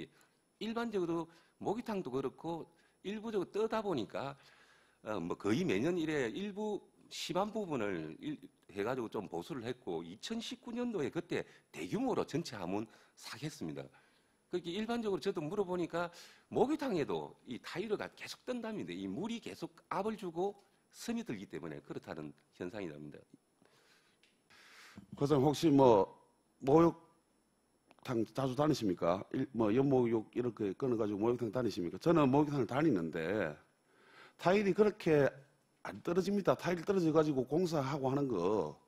일반적으로 목욕탕도 그렇고 일부적으로 뜨다 보니까 뭐 거의 매년 이래 일부 심한 부분을 해가지고 좀 보수를 했고 2019년도에 그때 대규모로 전체 하문 사겠습니다. 그렇게 일반적으로 저도 물어보니까 목욕탕에도 이 타일러가 계속 뜬답니다. 이 물이 계속 압을 주고 스며들기 때문에 그렇다는 현상이 납니다. 과장님 혹시 뭐 목욕탕 자주 다니십니까? 뭐 연목욕 이렇게 끊어가지고 목욕탕 다니십니까? 저는 목욕탕을 다니는데 타일이 그렇게 안 떨어집니다. 타일 떨어져가지고 공사하고 하는 거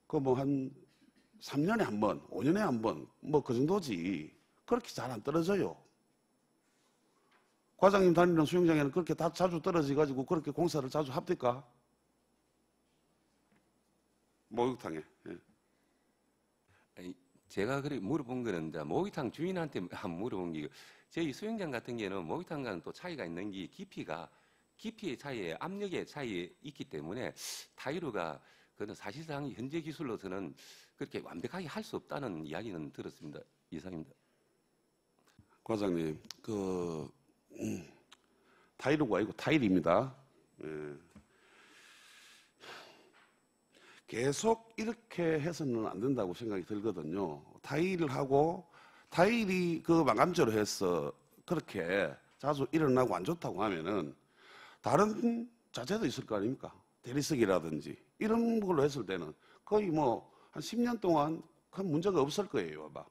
그 뭐 한 3년에 한 번, 5년에 한 번 뭐 그 정도지 그렇게 잘 안 떨어져요. 과장님 다니는 수영장에는 그렇게 다 자주 떨어져가지고 그렇게 공사를 자주 합니까? 목욕탕에. 예. 아니, 제가 그래 물어본 거는 이제 목욕탕 주인한테 한번 물어본 게 저희 수영장 같은 경우는 목욕탕과는 또 차이가 있는 게 깊이의 차이에 압력의 차이에 있기 때문에 타일루가 그는 사실상 현재 기술로서는 그렇게 완벽하게 할 수 없다는 이야기는 들었습니다. 이상입니다. 과장님, 타일루가 아니고 타일입니다. 예. 계속 이렇게 해서는 안 된다고 생각이 들거든요. 타일이 그 마감재로 해서 그렇게 자주 일어나고 안 좋다고 하면은 다른 자재도 있을 거 아닙니까? 대리석이라든지 이런 걸로 했을 때는 거의 뭐 한 10년 동안 큰 문제가 없을 거예요, 아마.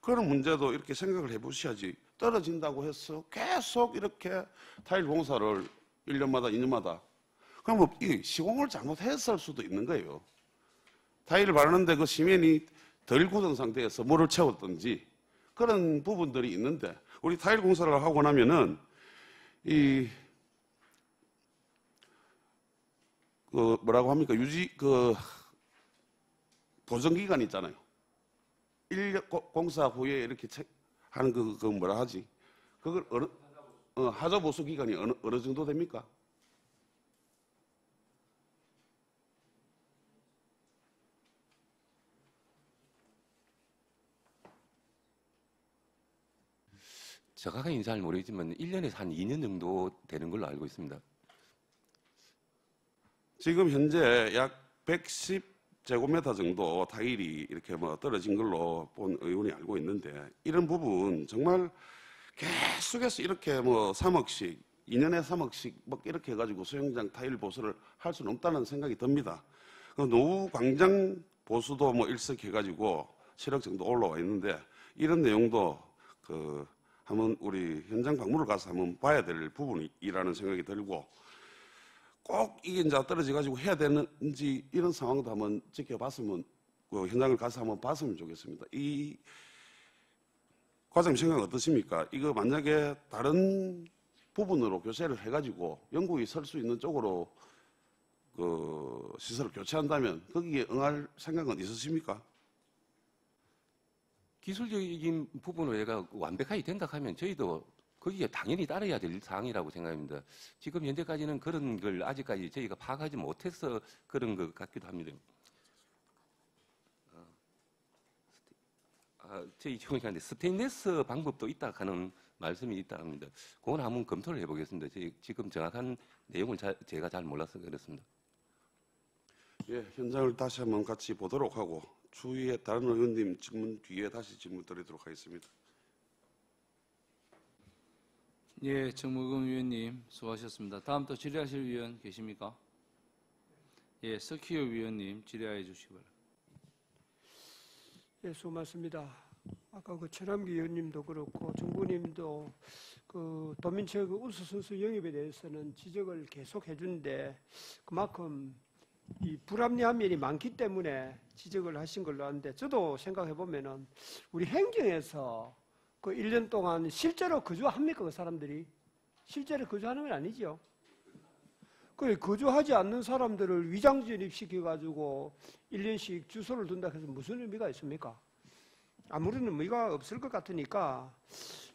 그런 문제도 이렇게 생각을 해보셔야지. 떨어진다고 해서 계속 이렇게 타일 공사를 1년마다 2년마다 그러면 이 시공을 잘못했을 수도 있는 거예요. 타일을 바르는데 그 시멘이 덜 굳은 상태에서 물을 채웠든지 그런 부분들이 있는데 우리 타일 공사를 하고 나면은 뭐라고 합니까? 보정 기간 있잖아요. 1년 공사 후에 이렇게 하는 그 뭐라 하지? 그걸 하자 보수 기간이 어느 정도 됩니까? 정확하게는 잘 모르겠지만 1년에서 한 2년 정도 되는 걸로 알고 있습니다. 지금 현재 약 110제곱미터 정도 타일이 이렇게 뭐 떨어진 걸로 본 의원이 알고 있는데 이런 부분 정말 계속해서 이렇게 뭐 3억씩 2년에 3억씩 뭐 이렇게 해가지고 수영장 타일 보수를 할 수는 없다는 생각이 듭니다. 노후 광장 보수도 뭐 일석해가지고 7억 정도 올라와 있는데 이런 내용도 한번 우리 현장 방문을 가서 한번 봐야 될 부분이라는 생각이 들고 꼭 이게 이제 떨어져가지고 해야 되는지 이런 상황도 한번 지켜봤으면 현장을 가서 한번 봤으면 좋겠습니다. 이 과장님 생각 어떠십니까? 이거 만약에 다른 부분으로 교체를 해가지고 영국이 설 수 있는 쪽으로 시설을 교체한다면 거기에 응할 생각은 있으십니까? 기술적인 부분으로 얘가 완벽하게 된다 하면 저희도 거기에 당연히 따라야 될 사항이라고 생각합니다. 지금 현재까지는 그런 걸 아직까지 저희가 파악하지 못해서 그런 것 같기도 합니다. 저희 총장한테 스테인리스 방법도 있다 하는 말씀이 있다 합니다. 그건 한번 검토를 해보겠습니다. 지금 정확한 내용을 제가 잘 몰라서 그렇습니다. 예, 현장을 다시 한번 같이 보도록 하고 추후에 다른 의원님 질문 뒤에 다시 질문 드리도록 하겠습니다. 예, 정무근 위원님 수고하셨습니다. 다음 또 질의하실 위원 계십니까? 예, 석희호 위원님 질의해 주시기 바랍니다. 예, 수고 많습니다. 아까 그 최남기 의원님도 그렇고 정부님도 그 도민체육 우수 선수 영입에 대해서는 지적을 계속 해주는데 그만큼 이 불합리한 면이 많기 때문에 지적을 하신 걸로 아는데 저도 생각해 보면은 우리 행정에서 그 1년 동안 실제로 거주합니까 그 사람들이? 실제로 거주하는 건 아니죠. 그 거주하지 않는 사람들을 위장 진입시켜가지고 1년씩 주소를 둔다 해서 무슨 의미가 있습니까? 아무런 의미가 없을 것 같으니까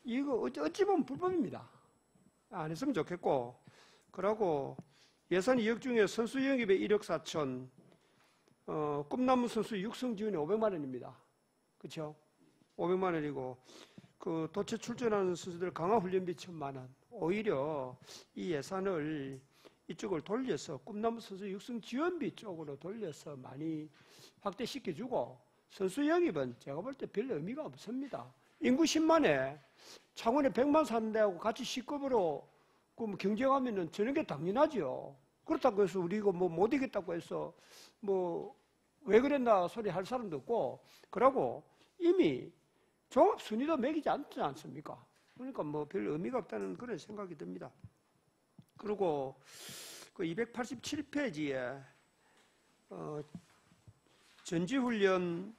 이거 어찌 보면 불법입니다. 안 했으면 좋겠고 그러고 예산 2억 중에 선수 영입에 1억 4천 꿈나무 선수 육성 지원에 500만 원입니다. 그렇죠? 500만 원이고 그 도체 출전하는 선수들 강화 훈련비 1,000만 원. 오히려 이 예산을 이쪽을 돌려서 꿈나무 선수 육성 지원비 쪽으로 돌려서 많이 확대시켜주고 선수 영입은 제가 볼 때 별 의미가 없습니다. 인구 10만에 창원에 100만 사는 데하고 같이 C급으로 경쟁하면은 저런 게 당연하죠. 그렇다고 해서 우리가 뭐 못 이겼다고 해서 뭐 왜 그랬나 소리 할 사람도 없고 그러고 이미 종합 순위도 매기지 않지 않습니까? 그러니까 뭐 별 의미가 없다는 그런 생각이 듭니다. 그리고 그 287페이지에 전지훈련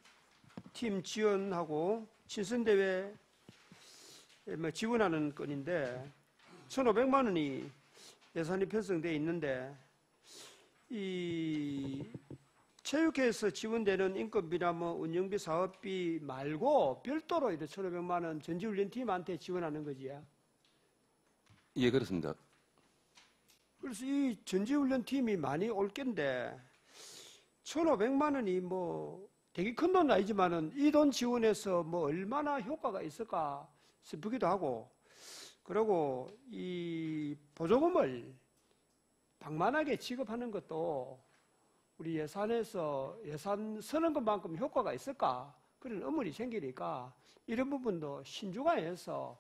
팀 지원하고 친선대회 지원하는 건인데 1,500만 원이 예산이 편성되어 있는데 이 체육회에서 지원되는 인건비나 뭐 운영비, 사업비 말고 별도로 이렇게 1,500만 원 전지훈련팀한테 지원하는 거지. 예, 그렇습니다. 그래서 이 전지훈련팀이 많이 올 겐데 1,500만 원이 뭐 되게 큰 돈은 아니지만은 이 돈 지원해서 뭐 얼마나 효과가 있을까 싶기도 하고 그리고 이 보조금을 방만하게 지급하는 것도 우리 예산에서 예산 쓰는 것만큼 효과가 있을까 그런 의문이 생기니까 이런 부분도 신중화해서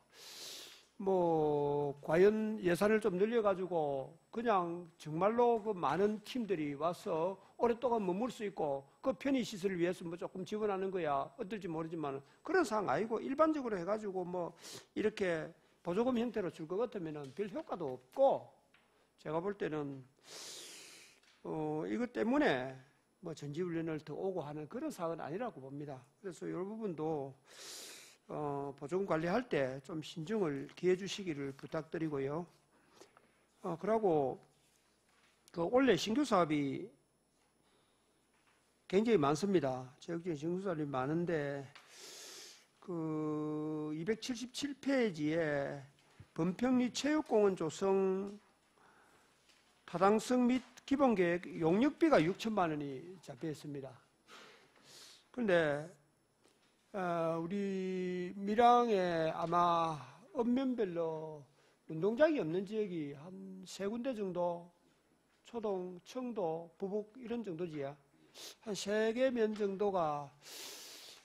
뭐 과연 예산을 좀 늘려가지고 그냥 정말로 그 많은 팀들이 와서 오랫동안 머물 수 있고 그 편의시설을 위해서 뭐 조금 지원하는 거야 어떨지 모르지만 그런 상황 아니고 일반적으로 해가지고 뭐 이렇게 보조금 형태로 줄 것 같으면은 별 효과도 없고 제가 볼 때는 이것 때문에 뭐 전지훈련을 더 오고 하는 그런 사항은 아니라고 봅니다. 그래서 이 부분도 보조금 관리할 때 좀 신중을 기해 주시기를 부탁드리고요. 그리고 그 원래 신규 사업이 굉장히 많습니다. 체육적인 신규 사업이 많은데 그 277페이지에 범평리 체육공원 조성 타당성 및 기본계획 용역비가 6천만 원이 잡혀 있습니다. 그런데 우리 밀양에 아마 읍면별로 운동장이 없는 지역이 한 세 군데 정도, 초동, 청도, 부북 이런 정도지. 한 3개면 정도가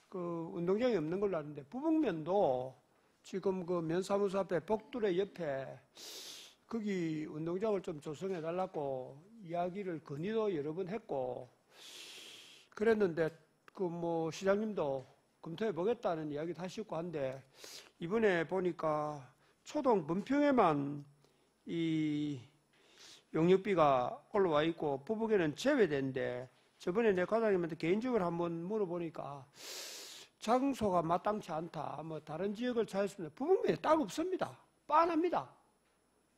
그 운동장이 없는 걸로 아는데 부북면도 지금 그 면사무소 앞에 복두레 옆에 거기 운동장을 좀 조성해 달라고 이야기를 건의도 여러 번 했고 그랬는데 그 뭐 시장님도 검토해 보겠다는 이야기도 하시고 한데 이번에 보니까 초동 문평에만 이 용역비가 올라와 있고 부북에는 제외된데 저번에 내 과장님한테 개인적으로 한번 물어보니까 장소가 마땅치 않다. 뭐 다른 지역을 찾았습니다. 부북면에 딱 없습니다. 빤합니다.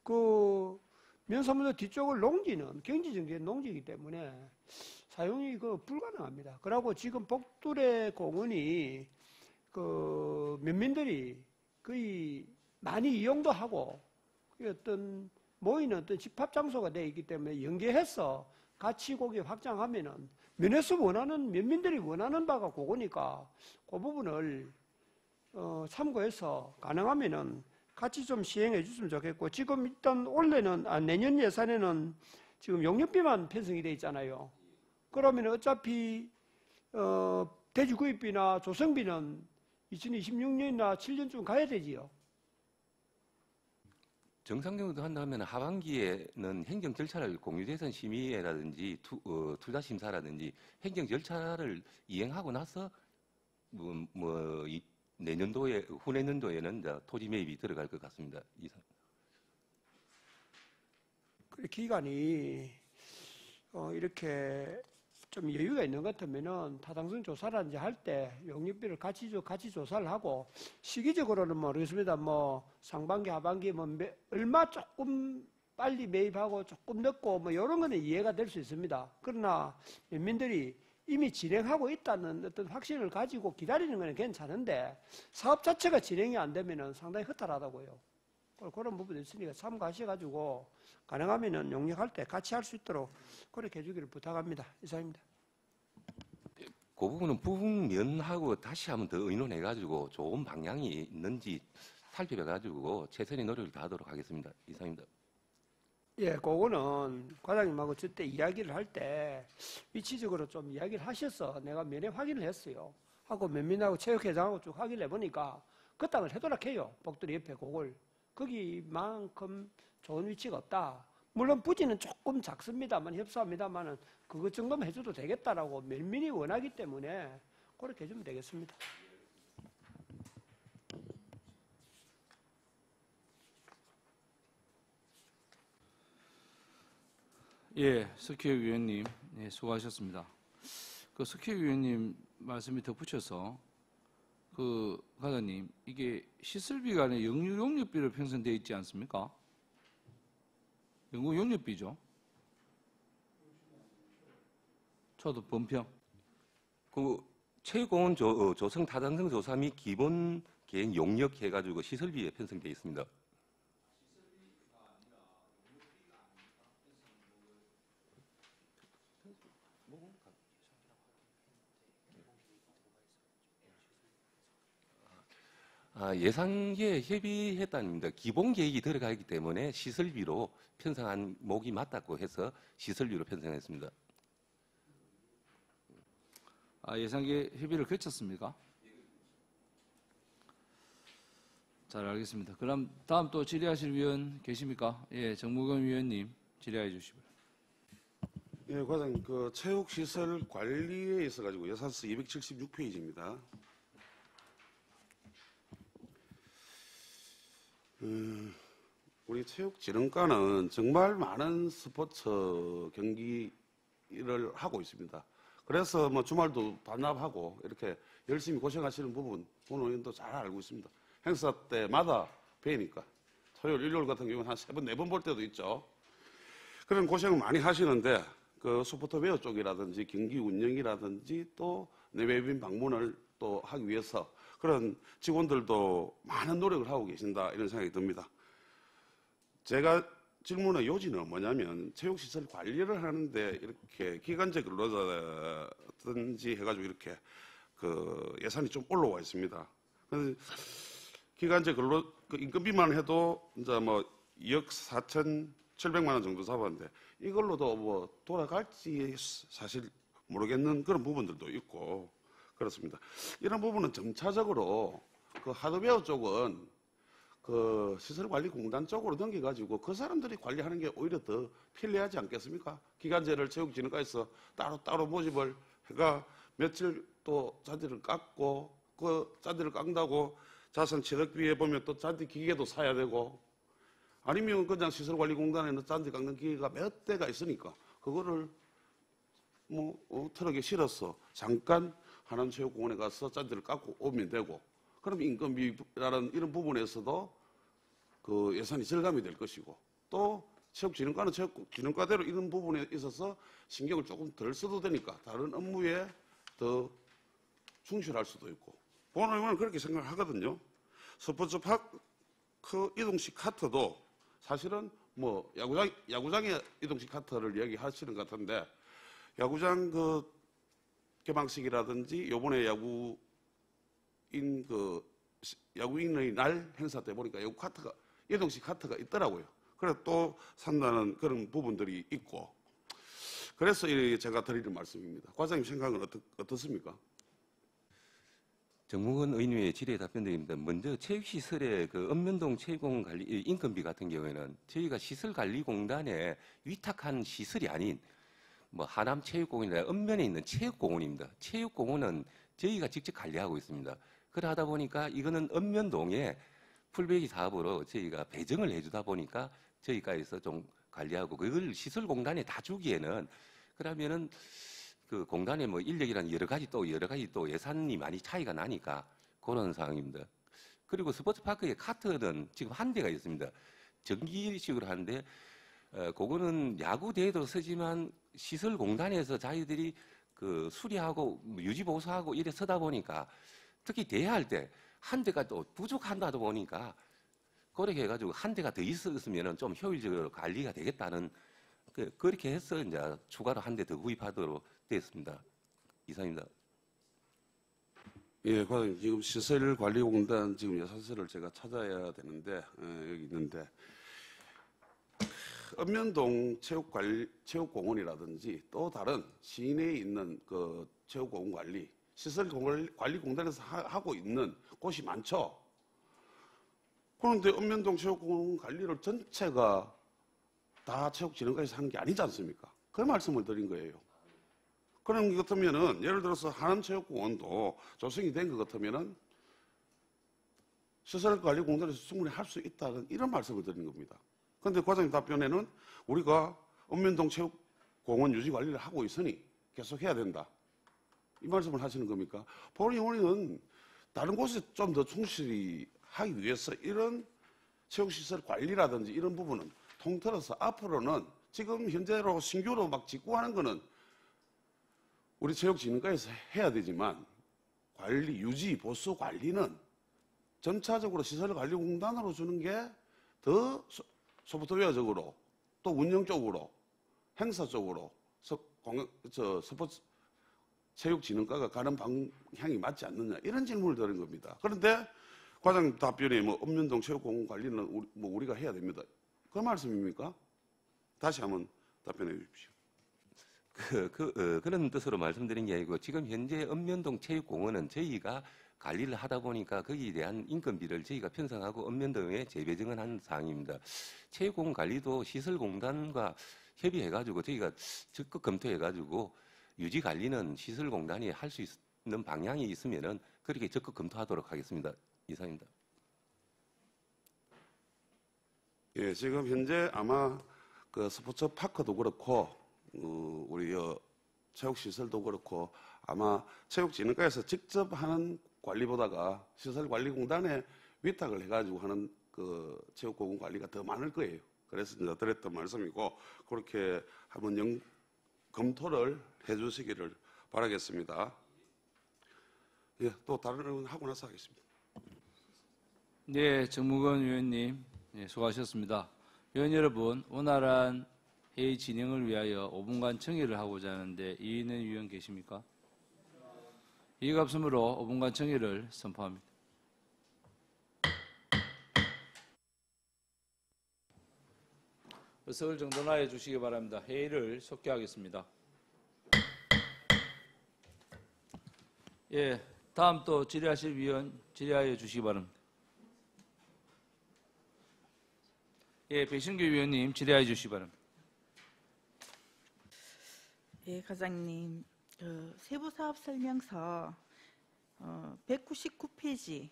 그 면사무소 뒤쪽을 농지는 경지정지의 농지이기 때문에 사용이 그 불가능합니다. 그리고 지금 복두레 공원이 그 면민들이 거의 많이 이용도 하고 어떤 모이는 어떤 집합 장소가 되어 있기 때문에 연계해서 같이 거기 확장하면은 면에서 원하는 면민들이 원하는 바가 그거니까 그 부분을 참고해서 가능하면은 같이 좀 시행해 줬으면 좋겠고 지금 일단 올해는 내년 예산에는 지금 용역비만 편성이 돼 있잖아요. 그러면 어차피 대지구입비나 조성비는 2026년이나 7년쯤 가야 되지요. 정상적으로 한다면 하반기에는 행정 절차를 공유재산 심의회라든지 투자 심사라든지 행정 절차를 이행하고 나서 내년도에 후내년도에는 이제 토지 매입이 들어갈 것 같습니다. 이상. 그 기간이 이렇게 좀 여유가 있는 것 같으면은 타당성 조사라든지 할 때 용역비를 같이 조사를 하고 시기적으로는 모르겠습니다. 뭐 상반기, 하반기 뭐 얼마 조금 빨리 매입하고 조금 늦고 뭐 이런 거는 이해가 될 수 있습니다. 그러나 민들이 이미 진행하고 있다는 어떤 확신을 가지고 기다리는 거는 괜찮은데 사업 자체가 진행이 안 되면은 상당히 허탈하다고요. 그런 부분이 있으니까 참고하셔가지고 가능하면은 용역할 때 같이 할 수 있도록 그렇게 해주기를 부탁합니다. 이상입니다. 그 부분은 부분면하고 다시 한번 더 의논해가지고 좋은 방향이 있는지 살펴봐가지고 최선의 노력을 다하도록 하겠습니다. 이상입니다. 예, 그거는 과장님하고 저때 이야기를 할 때 위치적으로 좀 이야기를 하셔서 내가 면회 확인을 했어요. 하고 면민하고 체육회장하고 쭉 확인을 해보니까 그 땅을 해도록 해요. 복도리 옆에 그걸. 거기만큼 좋은 위치가 없다. 물론 부지는 조금 작습니다만 협소합니다만은 그것 정도만 해줘도 되겠다라고 면민이 원하기 때문에 그렇게 해주면 되겠습니다. 예, 석혜육 위원님, 예, 수고하셨습니다. 그 석혜육 위원님 말씀이 덧붙여서 그 과장님, 이게 시설비가 아니라 용역비로 편성되어 있지 않습니까? 용역비죠. 저도 본평. 그 체육공원 조성 타당성 조사 및 기본 계획 용역 해가지고 시설비에 편성되어 있습니다. 예산계에 협의했답니다. 기본 계획이 들어가기 때문에 시설비로 편성한 목이 맞다고 해서 시설비로 편성했습니다. 예산계 협의를 거쳤습니까? 잘 알겠습니다. 그럼 다음 또 질의하실 위원 계십니까? 예, 정무근 위원님 질의해 주시고요. 예, 과장님, 그 체육시설 관리에 있어가지고 예산서 276페이지입니다. 우리 체육진흥과는 정말 많은 스포츠 경기를 하고 있습니다. 그래서 뭐 주말도 반납하고 이렇게 열심히 고생하시는 부분 본 의원도 잘 알고 있습니다. 행사 때마다 뵈니까 토요일, 일요일 같은 경우는 한 3번, 4번 볼 때도 있죠. 그런 고생을 많이 하시는데 그 소프트웨어 쪽이라든지 경기 운영이라든지 또 내외빈 방문을 또 하기 위해서 그런 직원들도 많은 노력을 하고 계신다 이런 생각이 듭니다. 제가 질문의 요지는 뭐냐면 체육시설 관리를 하는데 이렇게 기간제 근로자든지 해가지고 이렇게 그 예산이 좀 올라와 있습니다. 그래서 기간제 근로 그 인건비만 해도 이제 뭐 2억 4,700만 원 정도 잡았는데 이걸로도 뭐 돌아갈지 사실 모르겠는 그런 부분들도 있고 그렇습니다. 이런 부분은 점차적으로 그 하드웨어 쪽은 그 시설관리공단 쪽으로 넘겨가지고 그 사람들이 관리하는 게 오히려 더 편리하지 않겠습니까? 기간제를 체육진흥과에서 따로 모집을 해가 며칠 또 잔디를 깎고 그 잔디를 깎는다고 자선 체력비에 보면 또 잔디 기계도 사야 되고 아니면 그냥 시설관리공단에는 잔디 깎는 기계가 몇 대가 있으니까 그거를 뭐 트럭에 실어서 잠깐 하남체육공원에 가서 잔디를 깎고 오면 되고 그럼 인건비라는 이런 부분에서도 그 예산이 절감이 될 것이고 또 체육진흥과는 체육진흥과대로 이런 부분에 있어서 신경을 조금 덜 써도 되니까 다른 업무에 더 충실할 수도 있고 보는 의원은 그렇게 생각을 하거든요. 스포츠파크 이동식 카트도 사실은 뭐 야구장의 이동식 카트를 이야기하시는 것 같은데 야구장 그 개방식이라든지 요번에 야구인의 날 행사 때 보니까 야구 카트가 이동식 카트가 있더라고요. 그래서 또 산다는 그런 부분들이 있고 그래서 제가 드리는 말씀입니다. 과장님 생각은 어떻습니까? 정무근 의원님의 질의에 답변드립니다. 먼저 체육시설의 그 읍면동 체육공원 관리 인건비 같은 경우에는 저희가 시설관리공단에 위탁한 시설이 아닌 뭐 하남체육공원이나 읍면에 있는 체육공원입니다. 체육공원은 저희가 직접 관리하고 있습니다. 그러다 보니까 이거는 읍면동에 풀베기 사업으로 저희가 배정을 해주다 보니까 저희가에서 좀 관리하고 그걸 시설공단에 다 주기에는 그러면은 그 공단에 뭐 인력이란 여러 가지 또 예산이 많이 차이가 나니까 그런 상황입니다. 그리고 스포츠파크에 카트는 지금 한 대가 있습니다. 정기식으로 하는데 그거는 야구 대회도 쓰지만 시설공단에서 자기들이 그 수리하고 유지보수하고 이래 서다 보니까 특히 대회할 때 한 대가 또 부족한다 보니까 그렇게 해가지고 한 대가 더 있었으면 좀 효율적으로 관리가 되겠다는 그렇게 해서 이제 추가로 한 대 더 구입하도록 되었습니다. 이상입니다. 예, 과장님 지금 시설관리공단 지금 예산서를 제가 찾아야 되는데 여기 있는데 읍면동 체육공원이라든지 또 다른 시내에 있는 그 체육공원 관리 시설관리공단에서 하고 있는 곳이 많죠. 그런데 읍면동 체육공원 관리를 전체가 다 체육진흥과에서 하는 게 아니지 않습니까? 그 말씀을 드린 거예요. 그런 것 같으면은 예를 들어서 하남체육공원도 조성이 된 것 같으면은 시설관리공단에서 충분히 할 수 있다는 이런 말씀을 드린 겁니다. 그런데 과장님 답변에는 우리가 읍면동 체육공원 유지 관리를 하고 있으니 계속 해야 된다. 이 말씀을 하시는 겁니까? 본의 우리는 다른 곳에 좀 더 충실히 하기 위해서 이런 체육시설 관리라든지 이런 부분은 통틀어서 앞으로는 지금 현재로 신규로 막 직구하는 거는 우리 체육진흥과에서 해야 되지만 관리, 유지, 보수 관리는 전차적으로 시설관리공단으로 주는 게 더 소프트웨어적으로 또 운영적으로 행사적으로 스포츠 체육진흥과가 가는 방향이 맞지 않느냐 이런 질문을 드린 겁니다. 그런데 과장님 답변에 뭐 읍면동 체육공원 관리는 우리가 해야 됩니다. 그 말씀입니까? 다시 한번 답변해 주십시오. 그런 뜻으로 말씀드린 게 아니고 지금 현재 읍면동 체육공원은 저희가 관리를 하다 보니까 거기에 대한 인건비를 저희가 편성하고 읍면동에 재배정을 한 사항입니다. 체육공원 관리도 시설공단과 협의해가지고 저희가 적극 검토해가지고 유지 관리는 시설공단이 할 수 있는 방향이 있으면은 그렇게 적극 검토하도록 하겠습니다. 이상입니다. 예, 지금 현재 아마 그 스포츠 파크도 그렇고 우리 체육시설도 그렇고 아마 체육진흥과에서 직접 하는 관리보다가 시설관리공단에 위탁을 해가지고 하는 그 체육공원 관리가 더 많을 거예요. 그래서 이제 드렸던 말씀이고 그렇게 한번 검토를 해주시기를 바라겠습니다. 예, 또 다른 의원 하고 나서 하겠습니다. 네, 정무건 의원님, 네, 수고하셨습니다. 의원 여러분, 원활한 회의 진행을 위하여 5분간 청의를 하고자 하는데 이의는 의원 계십니까? 이의가 없으므로 5분간 청의를 선포합니다. 의석을 정돈하여 주시기 바랍니다. 회의를 속개하겠습니다. 예, 다음 또 질의하실 위원 질의하여 주시기 바랍니다. 예, 배신규 위원님 질의하여 주시기 바랍니다. 예, 과장님. 세부사업 설명서 199페이지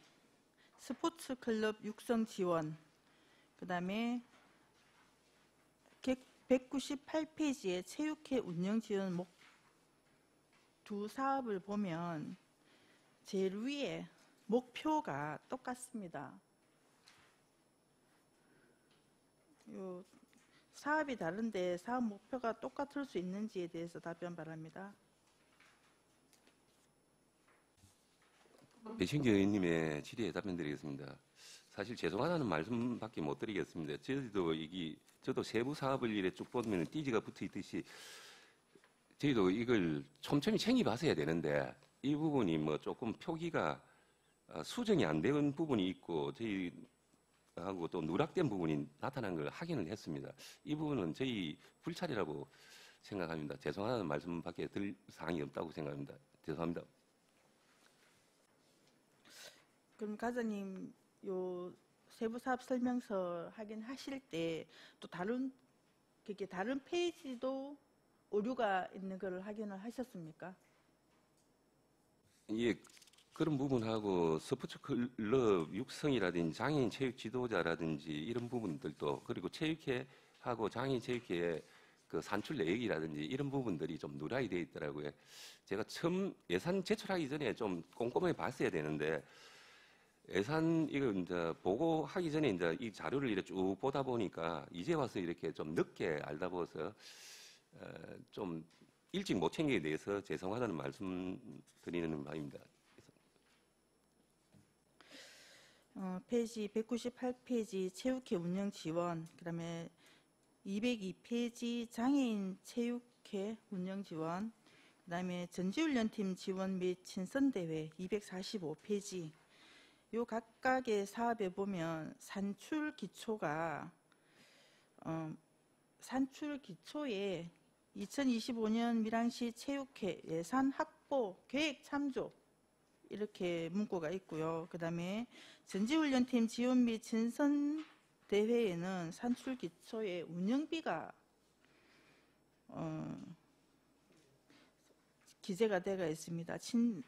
스포츠 클럽 육성 지원, 그다음에 198페이지의 체육회 운영 지원 두 사업을 보면 제일 위에 목표가 똑같습니다. 요 사업이 다른데 사업 목표가 똑같을 수 있는지에 대해서 답변 바랍니다. 배신규 의원님의 질의에 답변드리겠습니다. 사실 죄송하다는 말씀밖에 못 드리겠습니다. 저도 세부 사업을 이래 쭉 보면 띠지가 붙어 있듯이 저희도 이걸 촘촘히 챙겨봐서 해야 되는데 이 부분이 뭐 조금 표기가 수정이 안 된 부분이 있고 저희하고 또 누락된 부분이 나타난 걸 확인을 했습니다. 이 부분은 저희 불찰이라고 생각합니다. 죄송하다는 말씀밖에 들 사항이 없다고 생각합니다. 죄송합니다. 그럼 과장님 요 세부 사업 설명서 확인하실 때 또 다른 페이지도 오류가 있는 걸 확인을 하셨습니까? 예, 그런 부분하고 스포츠 클럽 육성이라든지 장애인 체육 지도자라든지 이런 부분들도 그리고 체육회하고 장애인 체육회의 그 산출 내역이라든지 이런 부분들이 좀 누락이 되어 있더라고요. 제가 처음 예산 제출하기 전에 좀 꼼꼼하게 봤어야 되는데 예산 이거 이제 보고하기 전에 이제 이 자료를 이렇게 쭉 보다 보니까 이제 와서 이렇게 좀 늦게 알다 보서 좀 일찍 못 챙기게 돼서 죄송하다는 말씀 드리는 바입니다. 페이지 198페이지 체육회 운영 지원, 그다음에 202페이지 장애인 체육회 운영 지원, 그다음에 전지훈련팀 지원 및 친선대회 245페이지. 요 각각의 사업에 보면 산출 기초가 산출 기초에 2025년 밀양시 체육회 예산 확보 계획 참조 이렇게 문구가 있고요. 그다음에 전지훈련팀 지원 및 친선 대회에는 산출 기초에 운영비가 기재가 되어 있습니다.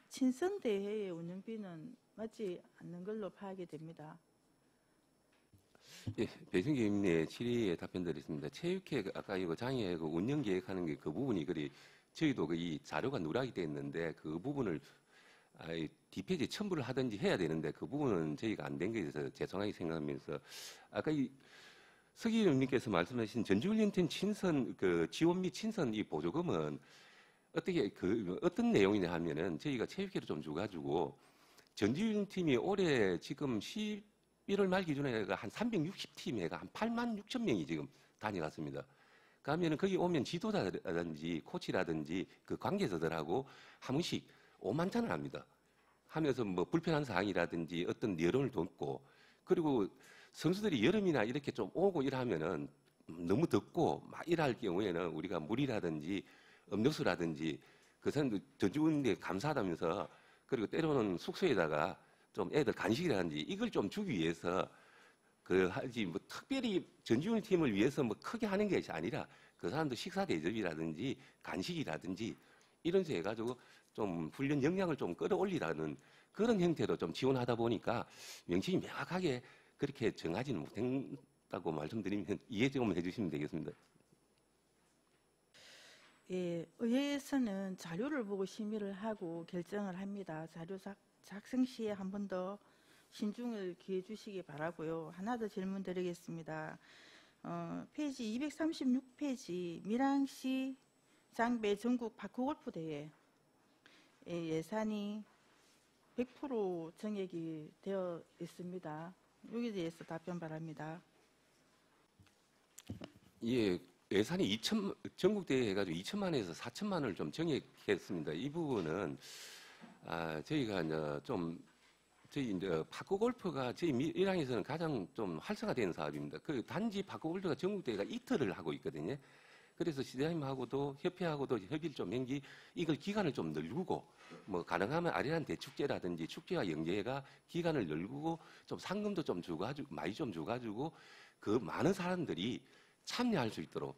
친선 대회의 운영비는 맞지 않는 걸로 파악이 됩니다. 예, 배승기 의원의 질의에 답변드리겠습니다. 체육회 아까 이거 장애 그 운영 계획하는 게 그 부분이 그리 저희도 그 이 자료가 누락이 돼 있는데 그 부분을 뒷페이지에 첨부를 하든지 해야 되는데 그 부분은 저희가 안 된 거에 대해서 죄송하게 생각하면서 아까 이 서기 의원님께서 말씀하신 전지훈련팀 친선 그 지원 및 친선 이 보조금은 어떻게 그 어떤 내용이냐 하면은 저희가 체육회를 좀 줘가지고 전지훈련팀이 올해 지금 11월 말 기준에 한 360팀에 한 8만 6천 명이 지금 다녀갔습니다. 그러면은 거기 오면 지도자라든지 코치라든지 그 관계자들하고 한 번씩 5만 잔을 합니다. 하면서 뭐 불편한 사항이라든지 어떤 여론을 돕고 그리고 선수들이 여름이나 이렇게 좀 오고 이러면은 너무 덥고 막 이럴 경우에는 우리가 물이라든지 음료수라든지 그 사람들 전주군에 감사하다면서 그리고 때로는 숙소에다가 좀 애들 간식이라든지 이걸 좀 주기 위해서 그 하지 뭐 특별히 전지훈 팀을 위해서 뭐 크게 하는 것이 아니라 그 사람들 식사 대접이라든지 간식이라든지 이런 식 해가지고 좀 훈련 역량을 좀 끌어올리라는 그런 형태로 좀 지원하다 보니까 명칭이 명확하게 그렇게 정하지는 못했다고 말씀드리면 이해 좀 해주시면 되겠습니다. 예, 의회에서는 자료를 보고 심의를 하고 결정을 합니다. 자료 작성 시에 한 번 더 신중을 기해 주시기 바라고요. 하나 더 질문 드리겠습니다. 페이지 236페이지 밀양시 장배 전국 파크골프 대회 예산이 100% 정액이 되어 있습니다. 여기에 대해서 답변 바랍니다. 예, 예산이 전국 대회 해가지고 2천만에서 4천만 원을 좀 정액했습니다. 이 부분은 저희가 이제 저희 이제 파크 골프가 저희 밀양에서는 가장 좀 활성화된 사업입니다. 그 단지 파크 골프가 전국 대회가 이틀을 하고 있거든요. 그래서 시장님하고도 협회하고도 협의를 좀 한기 이걸 기간을 좀 늘리고 뭐 가능하면 아련한 대축제라든지 축제와 연계가 기간을 늘리고 좀 상금도 좀 주가지고 많이 좀 주가지고 그 많은 사람들이 참여할 수 있도록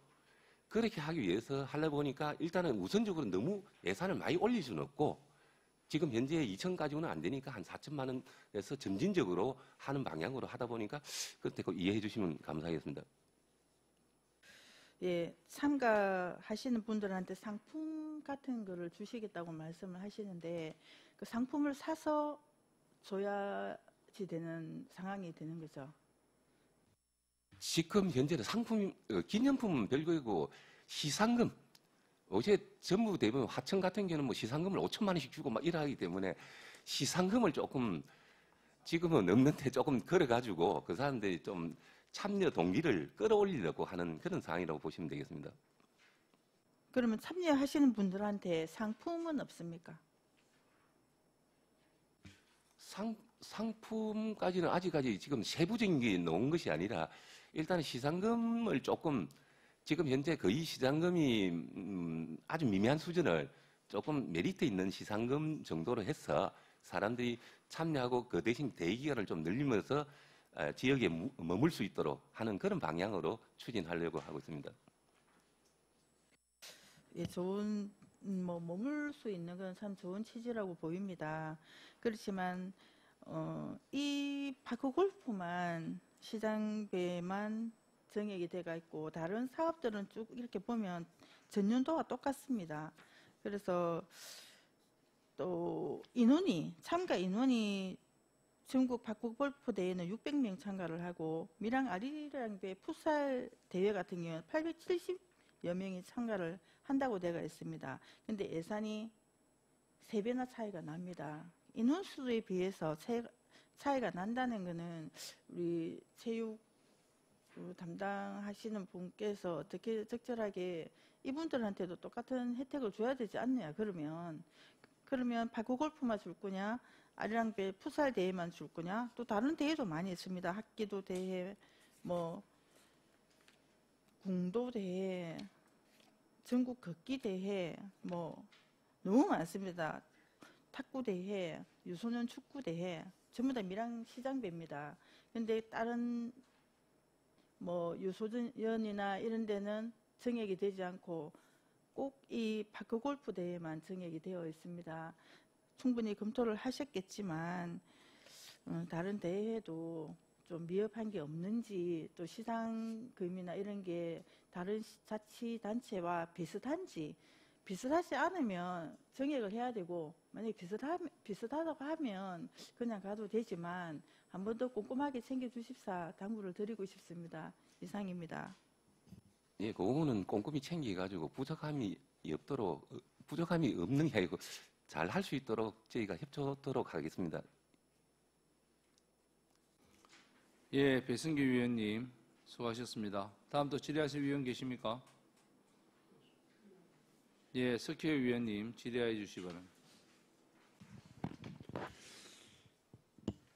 그렇게 하기 위해서 하려 보니까 일단은 우선적으로 너무 예산을 많이 올릴 수는 없고 지금 현재 2천까지는 안 되니까 한 4천만 원에서 점진적으로 하는 방향으로 하다 보니까 그때 이해해 주시면 감사하겠습니다. 예, 참가하시는 분들한테 상품 같은 거를 주시겠다고 말씀을 하시는데 그 상품을 사서 줘야지 되는 상황이 되는 거죠. 지금 현재는 상품, 기념품은 별거이고 시상금, 어제 전부 대부분 하청 같은 경우는 뭐 시상금을 5천만 원씩 주고 막 이러기 때문에 시상금을 조금 지금은 없는데 조금 걸어가지고 그 사람들이 좀 참여 동기를 끌어올리려고 하는 그런 상황이라고 보시면 되겠습니다. 그러면 참여하시는 분들한테 상품은 없습니까? 상품까지는 아직까지 지금 세부적인 게 나온 것이 아니라 일단은 시상금을 조금 지금 현재 거의 시상금이 아주 미미한 수준을 조금 메리트 있는 시상금 정도로 해서 사람들이 참여하고 그 대신 대기간을 좀 늘리면서 지역에 머물 수 있도록 하는 그런 방향으로 추진하려고 하고 있습니다. 예, 좋은 뭐 머물 수 있는 건 참 좋은 취지라고 보입니다. 그렇지만 이 파크 골프만 시장배만 정액이 돼가 있고 다른 사업들은 쭉 이렇게 보면 전년도와 똑같습니다. 그래서 또 참가 인원이 전국 파크 골프 대회는 600명 참가를 하고 밀양 아리랑배 풋살 대회 같은 경우는 870여 명이 참가를 한다고 되어 있습니다. 근데 예산이 3배나 차이가 납니다. 인원수에 비해서 차이가 난다는 것은 우리 체육 담당하시는 분께서 어떻게 적절하게 이분들한테도 똑같은 혜택을 줘야 되지 않느냐. 그러면 파크 골프만 줄 거냐, 아리랑배 풋살 대회만 줄 거냐, 또 다른 대회도 많이 있습니다. 학기도 대회, 뭐 궁도 대회, 전국 걷기 대회, 뭐 너무 많습니다. 탁구 대회, 유소년 축구 대회, 전부 다 밀양 시장배입니다. 근데 다른 뭐 유소년이나 이런 데는 정액이 되지 않고 꼭 이 파크 골프 대회만 정액이 되어 있습니다. 충분히 검토를 하셨겠지만 다른 대회도 좀 미흡한 게 없는지, 또 시상금이나 이런 게 다른 자치단체와 비슷하지 않으면 정액을 해야 되고, 만약에 비슷하다고 하면 그냥 가도 되지만 한 번 더 꼼꼼하게 챙겨주십사 당부를 드리고 싶습니다. 이상입니다. 예, 그 부분은 꼼꼼히 챙겨가지고 부족함이 없는 게 아니고 잘 할 수 있도록 저희가 협조하도록 하겠습니다. 예, 배승규 위원님 수고하셨습니다. 다음 또 질의하실 위원 계십니까? 예, 석희호 위원님 질의해 주시기 바랍니다.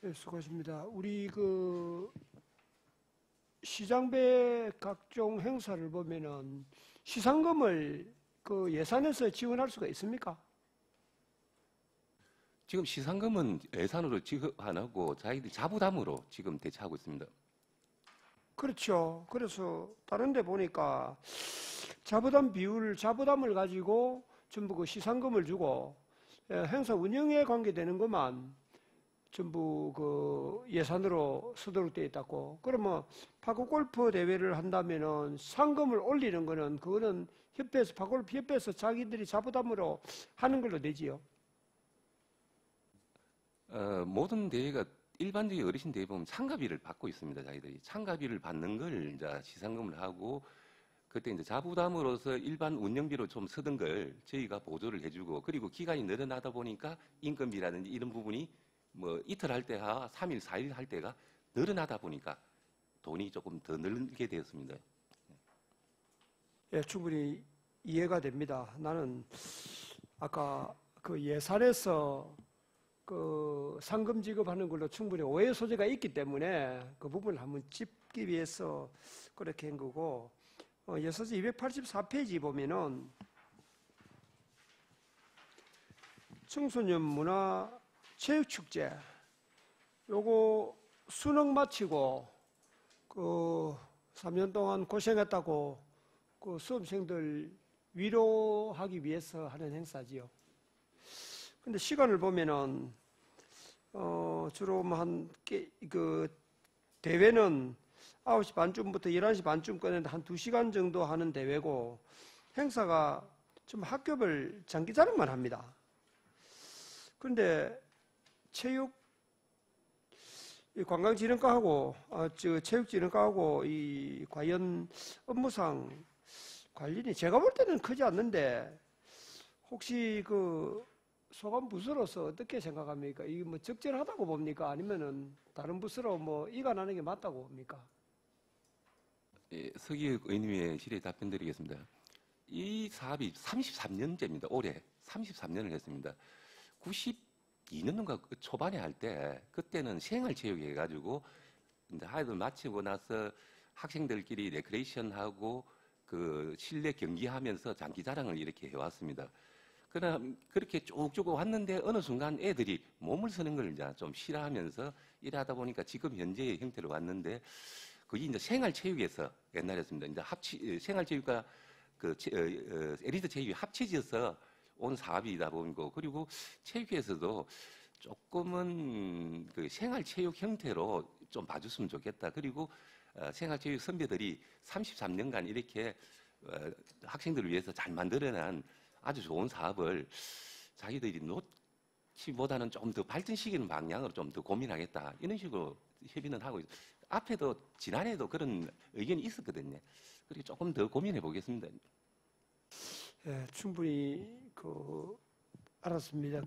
네, 수고하십니다. 우리 시장배 각종 행사를 보면은 시상금을 예산에서 지원할 수가 있습니까? 지금 시상금은 예산으로 지급 안 하고 자기들 자부담으로 지금 대처하고 있습니다. 그렇죠. 그래서 다른 데 보니까 자부담을 가지고 전부 시상금을 주고 행사 운영에 관계되는 것만 전부 예산으로 쓰도록 되어 있다고. 그러면 파크 골프 대회를 한다면은 상금을 올리는 거는 그거는 파크 골프 협회에서 자기들이 자부담으로 하는 걸로 되지요. 모든 대회가 일반적인 어르신 대회 보면 참가비를 받고 있습니다. 자기들이 참가비를 받는 걸 이제 시상금을 하고, 그때 이제 자부담으로서 일반 운영비로 좀 쓰던 걸 저희가 보조를 해주고, 그리고 기간이 늘어나다 보니까 인건비라든지 이런 부분이 뭐 이틀 할 때와 3일, 4일 할 때가 늘어나다 보니까 돈이 조금 더 늘게 되었습니다. 예, 충분히 이해가 됩니다. 나는 아까 예산에서 상금 지급하는 걸로 충분히 오해 소지가 있기 때문에 그 부분을 한번 짚기 위해서 그렇게 한 거고, 예서지 284페이지 보면은 청소년 문화 체육축제 요거 수능 마치고 3년 동안 고생했다고 수험생들 위로하기 위해서 하는 행사지요. 근데 시간을 보면은 주로 대회는 9시 반쯤부터 11시 반쯤 꺼내는데 한 2시간 정도 하는 대회고, 행사가 좀 학교별 장기자랑만 합니다. 그런데 관광진흥과하고 체육진흥과하고 이 과연 업무상 관련이 제가 볼 때는 크지 않는데, 혹시 소관 부서로서 어떻게 생각합니까? 이게 뭐 적절하다고 봅니까? 아니면은 다른 부서로 이관하는 게 맞다고 봅니까? 예, 서기혁 의원님의 질의에 답변드리겠습니다. 이 사업이 33년째입니다. 올해 33년을 했습니다. 92년도인가 초반에 할 때, 그때는 생활체육 해가지고 이제 하이든 마치고 나서 학생들끼리 레크레이션하고 실내 경기하면서 장기자랑을 이렇게 해왔습니다. 그러나 그렇게 쭉쭉 왔는데 어느 순간 애들이 몸을 쓰는 걸 이제 좀 싫어하면서 일하다 보니까 지금 현재의 형태로 왔는데, 그게 이제 생활체육에서 옛날이었습니다. 이제 생활체육과 엘리트 체육이 합쳐져서 온 사업이다 보니까 그리고 체육회에서도 조금은 그 생활체육 형태로 좀 봐줬으면 좋겠다. 그리고 생활체육 선배들이 33년간 이렇게 학생들을 위해서 잘 만들어낸 아주 좋은 사업을 자기들이 놓기보다는 좀 더 발전시키는 방향으로 좀 더 고민하겠다. 이런 식으로 협의는 하고 있어요. 앞에도 지난해도 그런 의견이 있었거든요. 그렇게 조금 더 고민해 보겠습니다. 예, 충분히 알았습니다.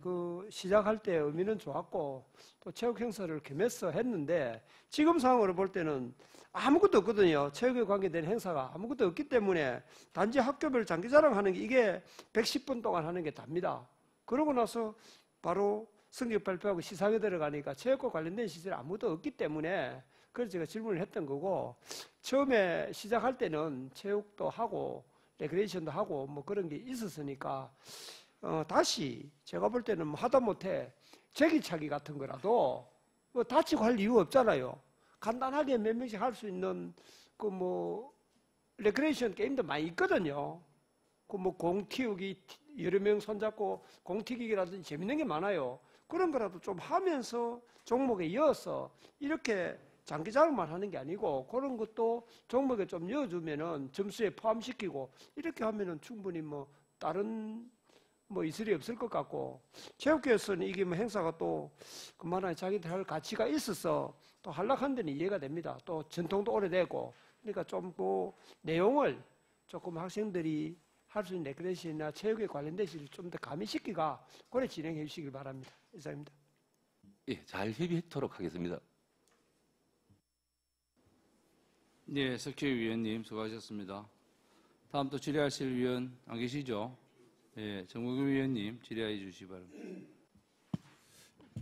시작할 때 의미는 좋았고 또 체육 행사를 겸해서 했는데 지금 상황으로 볼 때는 아무것도 없거든요. 체육에 관계된 행사가 아무것도 없기 때문에 단지 학교별 장기자랑하는 게 이게 110분 동안 하는 게 답니다. 그러고 나서 바로 성적 발표하고 시상에 들어가니까 체육과 관련된 시설이 아무것도 없기 때문에 그래서 제가 질문을 했던 거고 처음에 시작할 때는 체육도 하고 레크레이션도 하고 뭐 그런 게 있었으니까 다시 제가 볼 때는 하다못해 제기차기 같은 거라도 뭐 다치고 할 이유 없잖아요. 간단하게 몇 명씩 할 수 있는 레크레이션 게임도 많이 있거든요. 공 튀우기 여러 명 손잡고 공 튀기기라든지 재밌는 게 많아요. 그런 거라도 좀 하면서 종목에 이어서 이렇게 장기자랑만 하는 게 아니고 그런 것도 종목에 좀 넣어주면은 점수에 포함시키고 이렇게 하면은 충분히 다른 이슬이 없을 것 같고 체육계에서는 이게 행사가 또 그만한 자기들 할 가치가 있어서 또 한락한 데는 이해가 됩니다. 또 전통도 오래되고 그러니까 좀 그 내용을 조금 학생들이 할 수 있는 레크레이션이나 체육에 관련된 것을 좀 더 가미시키가 그래 진행해 주시길 바랍니다. 이상입니다. 예, 잘 협의하도록 하겠습니다. 네, 석희 위원님 수고하셨습니다. 다음 또 질의하실 위원 안 계시죠? 예, 정국윤 위원님 질의해 주시기 바랍니다.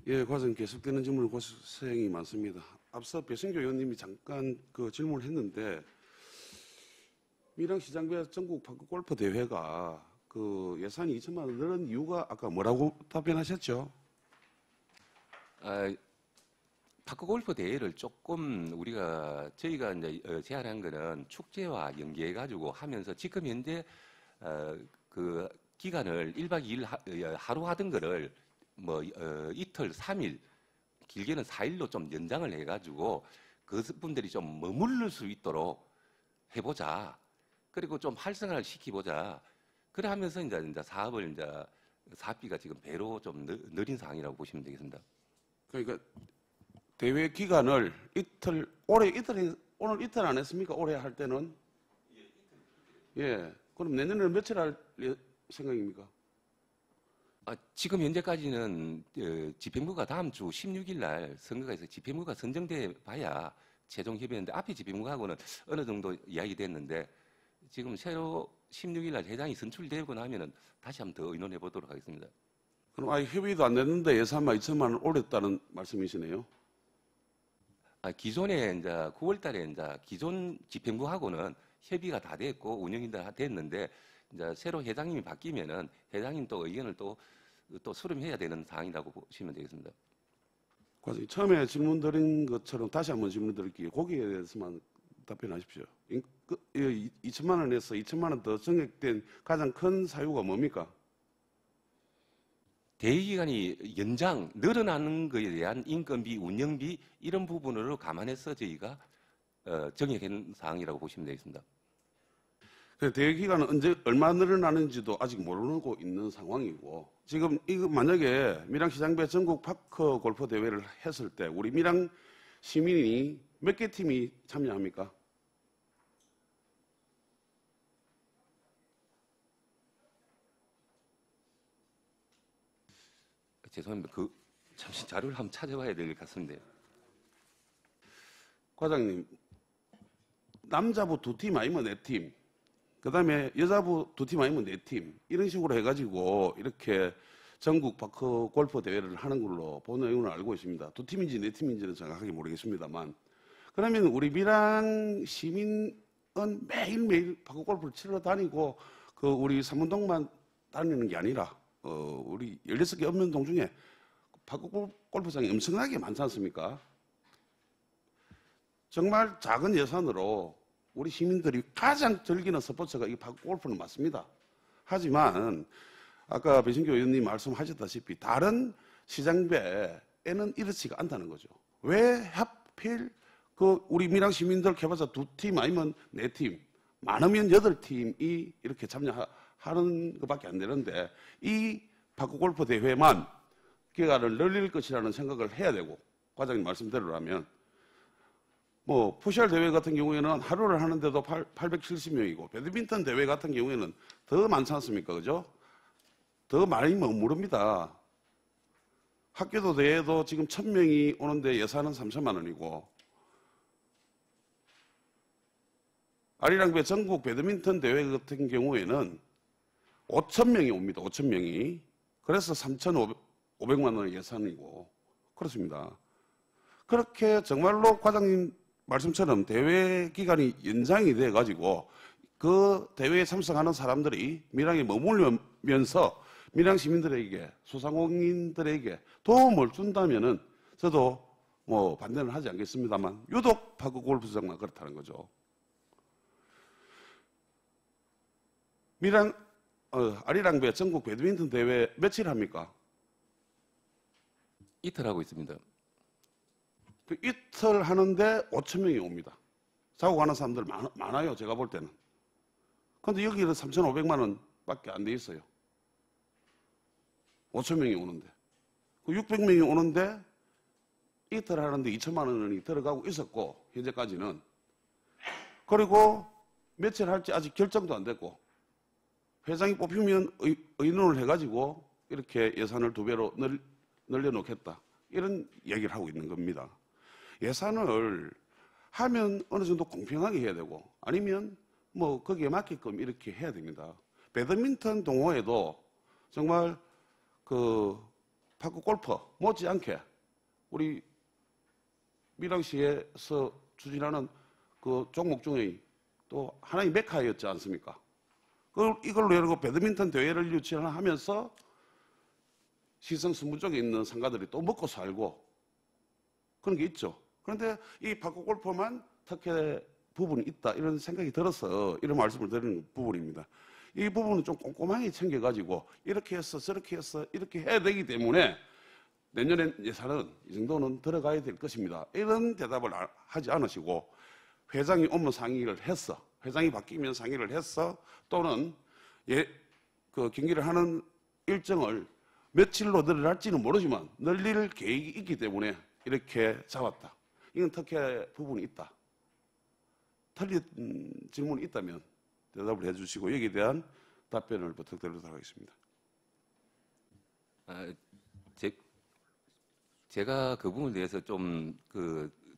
예, 과정 계속되는 질문 고생이 많습니다. 앞서 배승교 의원님이 잠깐 질문을 했는데 밀양시장배 전국 파크 골프 대회가 예산이 2천만 원 늘은 이유가 아까 뭐라고 답변하셨죠? 파크 골프 대회를 조금 저희가 이제 제안한 거는 축제와 연계해 가지고 하면서 지금 현재 그 기간을 1박 2일 하루 하던 거를 이틀, 3일, 길게는 4일로 좀 연장을 해 가지고 그분들이 좀 머무를 수 있도록 해보자. 그리고 좀 활성화를 시키보자. 그래 하면서 이제 사업비가 지금 배로 좀 느린 상황이라고 보시면 되겠습니다. 그러니까 대회 기간을 오늘 이틀 안 했습니까? 올해 할 때는? 예. 그럼 내년에는 며칠 할 생각입니까? 지금 현재까지는 집행부가 다음 주 16일 날 선거가 있어서 집행부가 선정돼 봐야 최종 협의했는데 앞에 집행부하고는 어느 정도 이야기됐는데 지금 새로 16일 날 회장이 선출되고 나면은 다시 한번 더 의논해 보도록 하겠습니다. 그럼 아예 협의도 안 됐는데 예산만 2천만 원 올렸다는 말씀이시네요? 기존에 이제 9월 달에 이제 기존 집행부하고는 협의가 다 됐고 운영이 다 됐는데 이제 새로 회장님이 바뀌면은 회장님 또 의견을 또 수렴해야 되는 사항이라고 보시면 되겠습니다. 과장님, 처음에 질문 드린 것처럼 다시 한번 질문 드릴게요. 거기에 대해서만 답변하십시오. 2천만 원에서 2천만 원 더 증액된 가장 큰 사유가 뭡니까? 대회 기간이 늘어나는 것에 대한 인건비, 운영비 이런 부분으로 감안해서 저희가 정액한 사항이라고 보시면 되겠습니다. 대회 기간은 얼마 늘어나는지도 아직 모르고 있는 상황이고 지금 이거 만약에 밀양시장배 전국 파크 골프 대회를 했을 때 우리 밀양 시민이 몇 개 팀이 참여합니까? 죄송합니다. 잠시 자료를 한번 찾아봐야 될 것 같습니다. 과장님, 남자부 2팀 아니면 4팀, 그 다음에 여자부 2팀 아니면 4팀, 이런 식으로 해가지고 이렇게 전국 파크 골프 대회를 하는 걸로 본 내용을 알고 있습니다. 2팀인지 4팀인지는 정확하게 모르겠습니다만. 그러면 우리 밀양 시민은 매일매일 파크 골프를 치러 다니고 우리 삼문동만 다니는 게 아니라 우리 16개 읍면동 중에 파크 골프장이 엄청나게 많지 않습니까? 정말 작은 예산으로 우리 시민들이 가장 즐기는 스포츠가 이 파크 골프는 맞습니다. 하지만 아까 배신교 의원님 말씀하셨다시피 다른 시장배에는 이렇지가 않다는 거죠. 왜 하필 그 우리 밀양 시민들 해봐서 2팀 아니면 4팀, 많으면 8팀이 이렇게 참여하는 것밖에 안 되는데 이 파크골프 대회만 기간을 늘릴 것이라는 생각을 해야 되고, 과장님 말씀대로라면 뭐 푸시알 대회 같은 경우에는 하루를 하는데도 870명이고 배드민턴 대회 같은 경우에는 더 많지 않습니까? 그죠? 더 많이 머무릅니다. 학교도 대회도 지금 1000명이 오는데 예산은 3천만 원이고, 아리랑배 전국 배드민턴 대회 같은 경우에는 5,000명이 옵니다. 5,000명이. 그래서 3,500만 원의 예산이고 그렇습니다. 그렇게 정말로 과장님 말씀처럼 대회 기간이 연장이 돼가지고 그 대회에 참석하는 사람들이 밀양에 머물면서 밀양 시민들에게, 소상공인들에게 도움을 준다면은 저도 뭐 반대는 하지 않겠습니다만 유독 파크 골프장만 그렇다는 거죠. 밀양 아리랑배 전국 배드민턴 대회 며칠 합니까? 이틀 하고 있습니다. 그 이틀 하는데 5,000명이 옵니다. 자고 가는 사람들 많아요. 제가 볼 때는. 그런데 여기는 3,500만 원밖에 안 돼 있어요. 5,000명이 오는데. 그 600명이 오는데 이틀 하는데 2천만 원이 들어가고 있었고 현재까지는. 그리고 며칠 할지 아직 결정도 안 됐고 회장이 뽑히면 의논을 해가지고 이렇게 예산을 2배로 늘려놓겠다. 이런 얘기를 하고 있는 겁니다. 예산을 하면 어느 정도 공평하게 해야 되고 아니면 뭐 거기에 맞게끔 이렇게 해야 됩니다. 배드민턴 동호회도 정말 그 파크 골퍼 못지않게 우리 밀양시에서 추진하는 그 종목 중에 또 하나의 메카였지 않습니까? 이걸로 여러 배드민턴 대회를 유치하면서 시성 순부 쪽에 있는 상가들이 또 먹고 살고 그런 게 있죠. 그런데 이 파크 골퍼만 특혜 부분이 있다 이런 생각이 들어서 이런 말씀을 드리는 부분입니다. 이 부분은 좀 꼼꼼하게 챙겨가지고 이렇게 해서 저렇게 해서 이렇게 해야 되기 때문에 내년에 예산은 이 정도는 들어가야 될 것입니다. 이런 대답을 하지 않으시고 회장이 오면 상의를 했어. 회장이 바뀌면 상의를 했어. 또는 그 경기를 하는 일정을 며칠로 늘릴지는 모르지만 늘릴 계획이 있기 때문에 이렇게 잡았다. 이건 특혜 부분이 있다. 틀린 질문이 있다면 대답을 해주시고 여기에 대한 답변을 부탁드리도록 하겠습니다. 제가 그 부분에 대해서 조금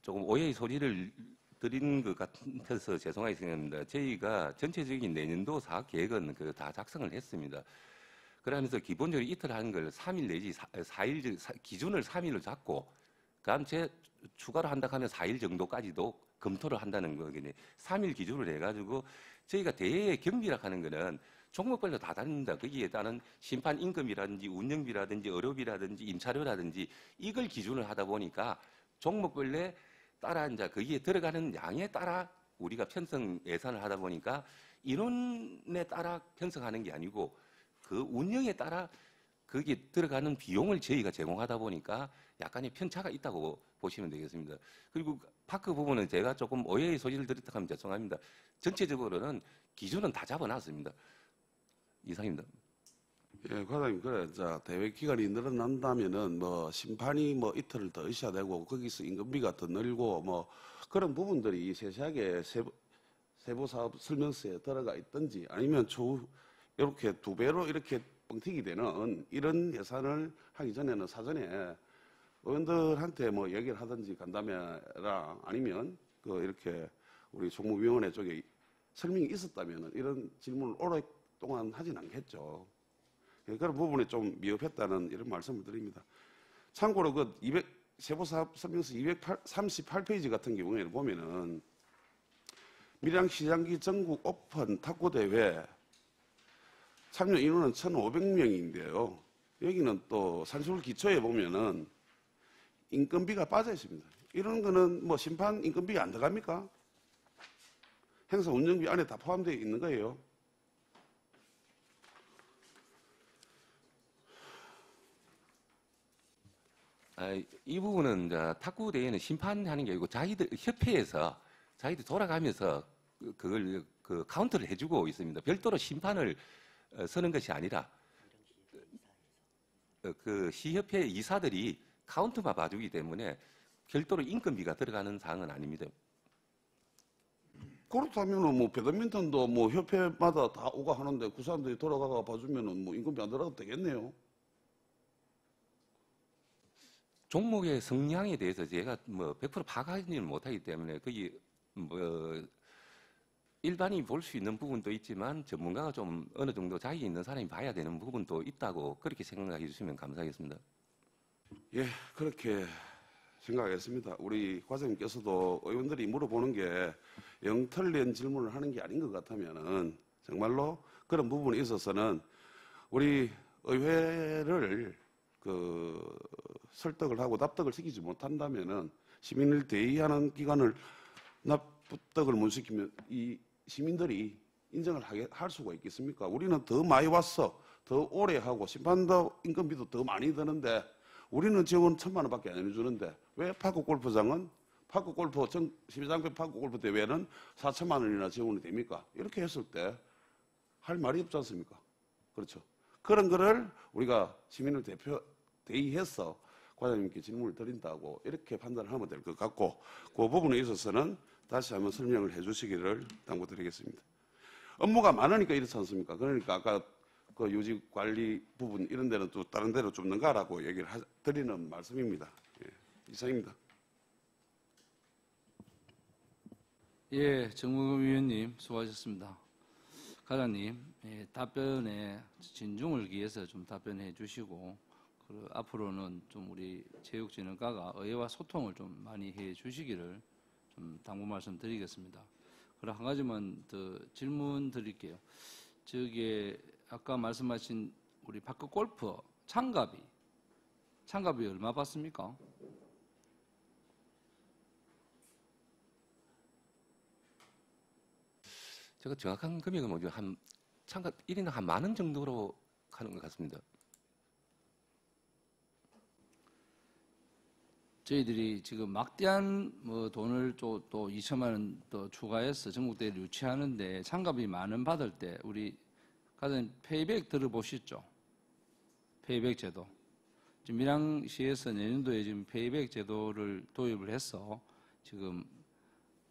오해의 소리를 드린 것 같아서 죄송하게 생각합니다. 저희가 전체적인 내년도 사업 계획은 다 작성을 했습니다. 그러면서 기본적으로 이틀 하는 걸 3일 내지 4일 기준을 3일로 잡고 그다음 추가로 한다 하면 4일 정도까지도 검토를 한다는 거거든요. 3일 기준으로 해가지고 저희가 대회 경비라 하는 거는 종목별로 다 다릅니다. 거기에 따른 심판 임금이라든지 운영비라든지 의료비라든지 임차료라든지 이걸 기준을 하다 보니까 종목별로 따라 이제 거기에 들어가는 양에 따라 우리가 편성 예산을 하다 보니까 인원에 따라 편성하는 게 아니고 그 운영에 따라 거기에 들어가는 비용을 저희가 제공하다 보니까 약간의 편차가 있다고 보시면 되겠습니다. 그리고 파크 부분은 제가 조금 오해의 소리를 드렸다 하면 죄송합니다. 전체적으로는 기준은 다 잡아놨습니다. 이상입니다. 예, 과장님, 그래, 자, 대회 기간이 늘어난다면은, 심판이 이틀을 더 있어야 되고, 거기서 임금비가 더 늘고, 그런 부분들이 세세하게 세부 사업 설명서에 들어가 있든지, 아니면 이렇게 2배로 이렇게 뻥튀기 되는 이런 예산을 하기 전에는 사전에 의원들한테 얘기를 하든지 간담회랑 아니면 이렇게 우리 종목위원회 쪽에 설명이 있었다면 이런 질문을 오랫동안 하진 않겠죠. 그런 부분에 좀 미흡했다는 이런 말씀을 드립니다. 참고로 세부사업 설명서 238페이지 같은 경우에 보면은 밀양시장기 전국 오픈 탁구대회 참여 인원은 1,500명인데요. 여기는 또 산술 기초에 보면은 인건비가 빠져 있습니다. 이런 거는 심판 인건비가 안 들어갑니까? 행사 운영비 안에 다 포함되어 있는 거예요. 이 부분은 이제 탁구 대회는 심판하는 게 아니고 자기들 협회에서 자기들 돌아가면서 그걸 그 카운트를 해주고 있습니다. 별도로 심판을 서는 것이 아니라 그 시협회 이사들이 카운트만 봐주기 때문에 별도로 인건비가 들어가는 사항은 아닙니다. 그렇다면은 뭐 배드민턴도 뭐 협회마다 다 오가 하는데 그 사람들이 돌아가가 봐주면은 뭐 인건비 안 들어가도 되겠네요. 종목의 성향에 대해서 제가 뭐 100% 파악하지는 못하기 때문에 거기 뭐 일반인이 볼 수 있는 부분도 있지만 전문가가 좀 어느 정도 자기 있는 사람이 봐야 되는 부분도 있다고 그렇게 생각해 주시면 감사하겠습니다. 예, 그렇게 생각했습니다. 우리 과장님께서도 의원들이 물어보는 게 영털낸 질문을 하는 게 아닌 것 같으면은 정말로 그런 부분에 있어서는 우리 의회를 그 설득을 하고 납득을 시키지 못한다면은 시민을 대의하는 기관을 납득을 못 시키면 이 시민들이 인정을 할 수가 있겠습니까? 우리는 더 많이 왔어, 더 오래 하고 심판도 인건비도 더 많이 드는데 우리는 지원 1,000만 원밖에 안 해주는데 왜 파크 골프장은 파크 골프 12장배 파크 골프 대회는 4천만 원이나 지원이 됩니까? 이렇게 했을 때 할 말이 없지 않습니까? 그렇죠. 그런 거를 우리가 시민을 대의해서 과장님께 질문을 드린다고 이렇게 판단을 하면 될 것 같고 그 부분에 있어서는 다시 한번 설명을 해 주시기를 당부드리겠습니다. 업무가 많으니까 이렇지 않습니까? 그러니까 아까 그 유지 관리 부분 이런 데는 또 다른 데로 좀 넘가라고 얘기를 드리는 말씀입니다. 예, 이상입니다. 예, 정무금 위원님 수고하셨습니다. 과장님, 예, 답변에 진중을 기해서 좀 답변해 주시고 앞으로는 좀 우리 체육진흥과가 의회와 소통을 좀 많이 해 주시기를 좀 당부 말씀드리겠습니다. 그리고 한 가지만 더 질문 드릴게요. 저기 아까 말씀하신 우리 파크 골프 참가비 얼마 받습니까? 제가 정확한 금액은 뭐죠? 한 참가 1인당 한 10,000원 정도로 가는 것 같습니다. 저희들이 지금 막대한 뭐 돈을 또 2천만 원 더 추가해서 전국대회를 유치하는데 참가비 10,000원 받을 때 우리 과장님 페이백 들어보셨죠? 페이백 제도. 지금 밀양시에서 내년도에 지금 페이백 제도를 도입을 해서 지금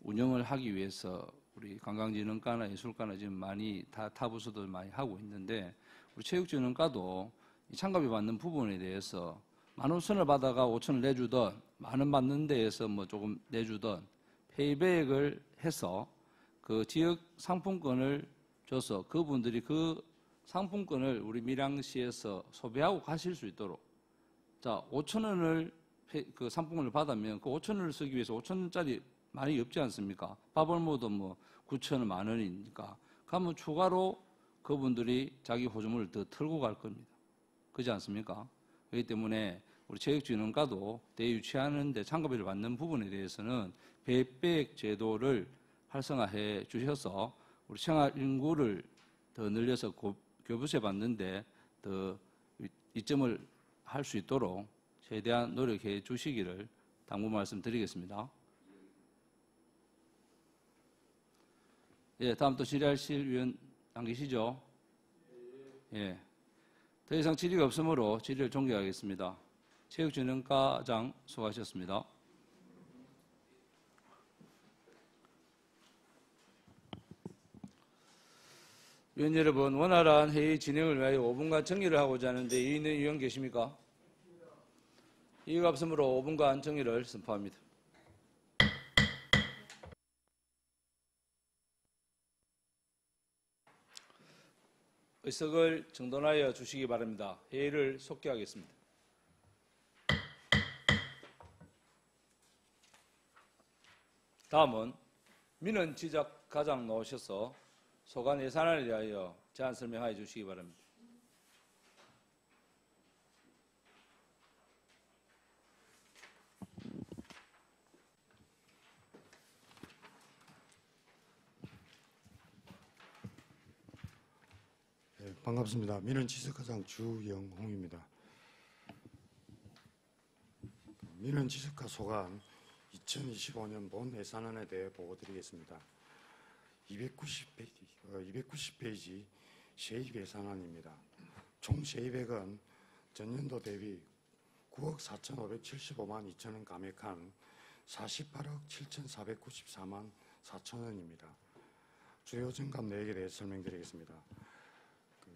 운영을 하기 위해서 우리 관광진흥과나 예술과나 지금 많이 타 부서도 많이 하고 있는데 우리 체육진흥과도 이 참가비 받는 부분에 대해서 15,000원을 받아가 5,000원을 내주던 10,000원 받는 데에서 뭐 조금 내주던 페이백을 해서 그 지역 상품권을 줘서 그분들이 그 상품권을 우리 밀양시에서 소비하고 가실 수 있도록 자 5,000원을 그 상품권을 받으면 그 5,000원을 쓰기 위해서 5,000원짜리 많이 없지 않습니까? 밥을모도 뭐 9,000원, 10,000원이니까 그러면 추가로 그분들이 자기 호주머니를 더 털고 갈 겁니다. 그렇지 않습니까? 그렇기 때문에 우리 체육진흥과도 대회 유치하는데 참가비를 받는 부분에 대해서는 페이백 제도를 활성화해 주셔서 우리 생활 인구를 더 늘려서 교부세 받는데 더 이점을 할 수 있도록 최대한 노력해 주시기를 당부 말씀드리겠습니다. 예, 다음 또 질의하실 위원 안 계시죠? 예. 더 이상 질의가 없으므로 질의를 종결하겠습니다. 체육진흥과장 수고하셨습니다. 위원 여러분, 원활한 회의 진행을 위하여 5분간 정리를 하고자 하는데 이의 있는 위원 계십니까? 이의가 없으므로 5분간 정리를 선포합니다. 의석을 정돈하여 주시기 바랍니다. 회의를 속기하겠습니다. 다음은 민원 지적 과장 나오셔서 소관 예산안에 대하여 제안 설명하여 주시기 바랍니다. 네, 반갑습니다. 민원지적과장 주영홍입니다. 민원지적과 소관 2025년 본 예산안에 대해 보고드리겠습니다. 290페이지 세입 예산안입니다. 총 세입액은 전년도 대비 9억 4,575만 2천원 감액한 48억 7,494만 4천원입니다. 주요 증감 내역에 대해 설명드리겠습니다.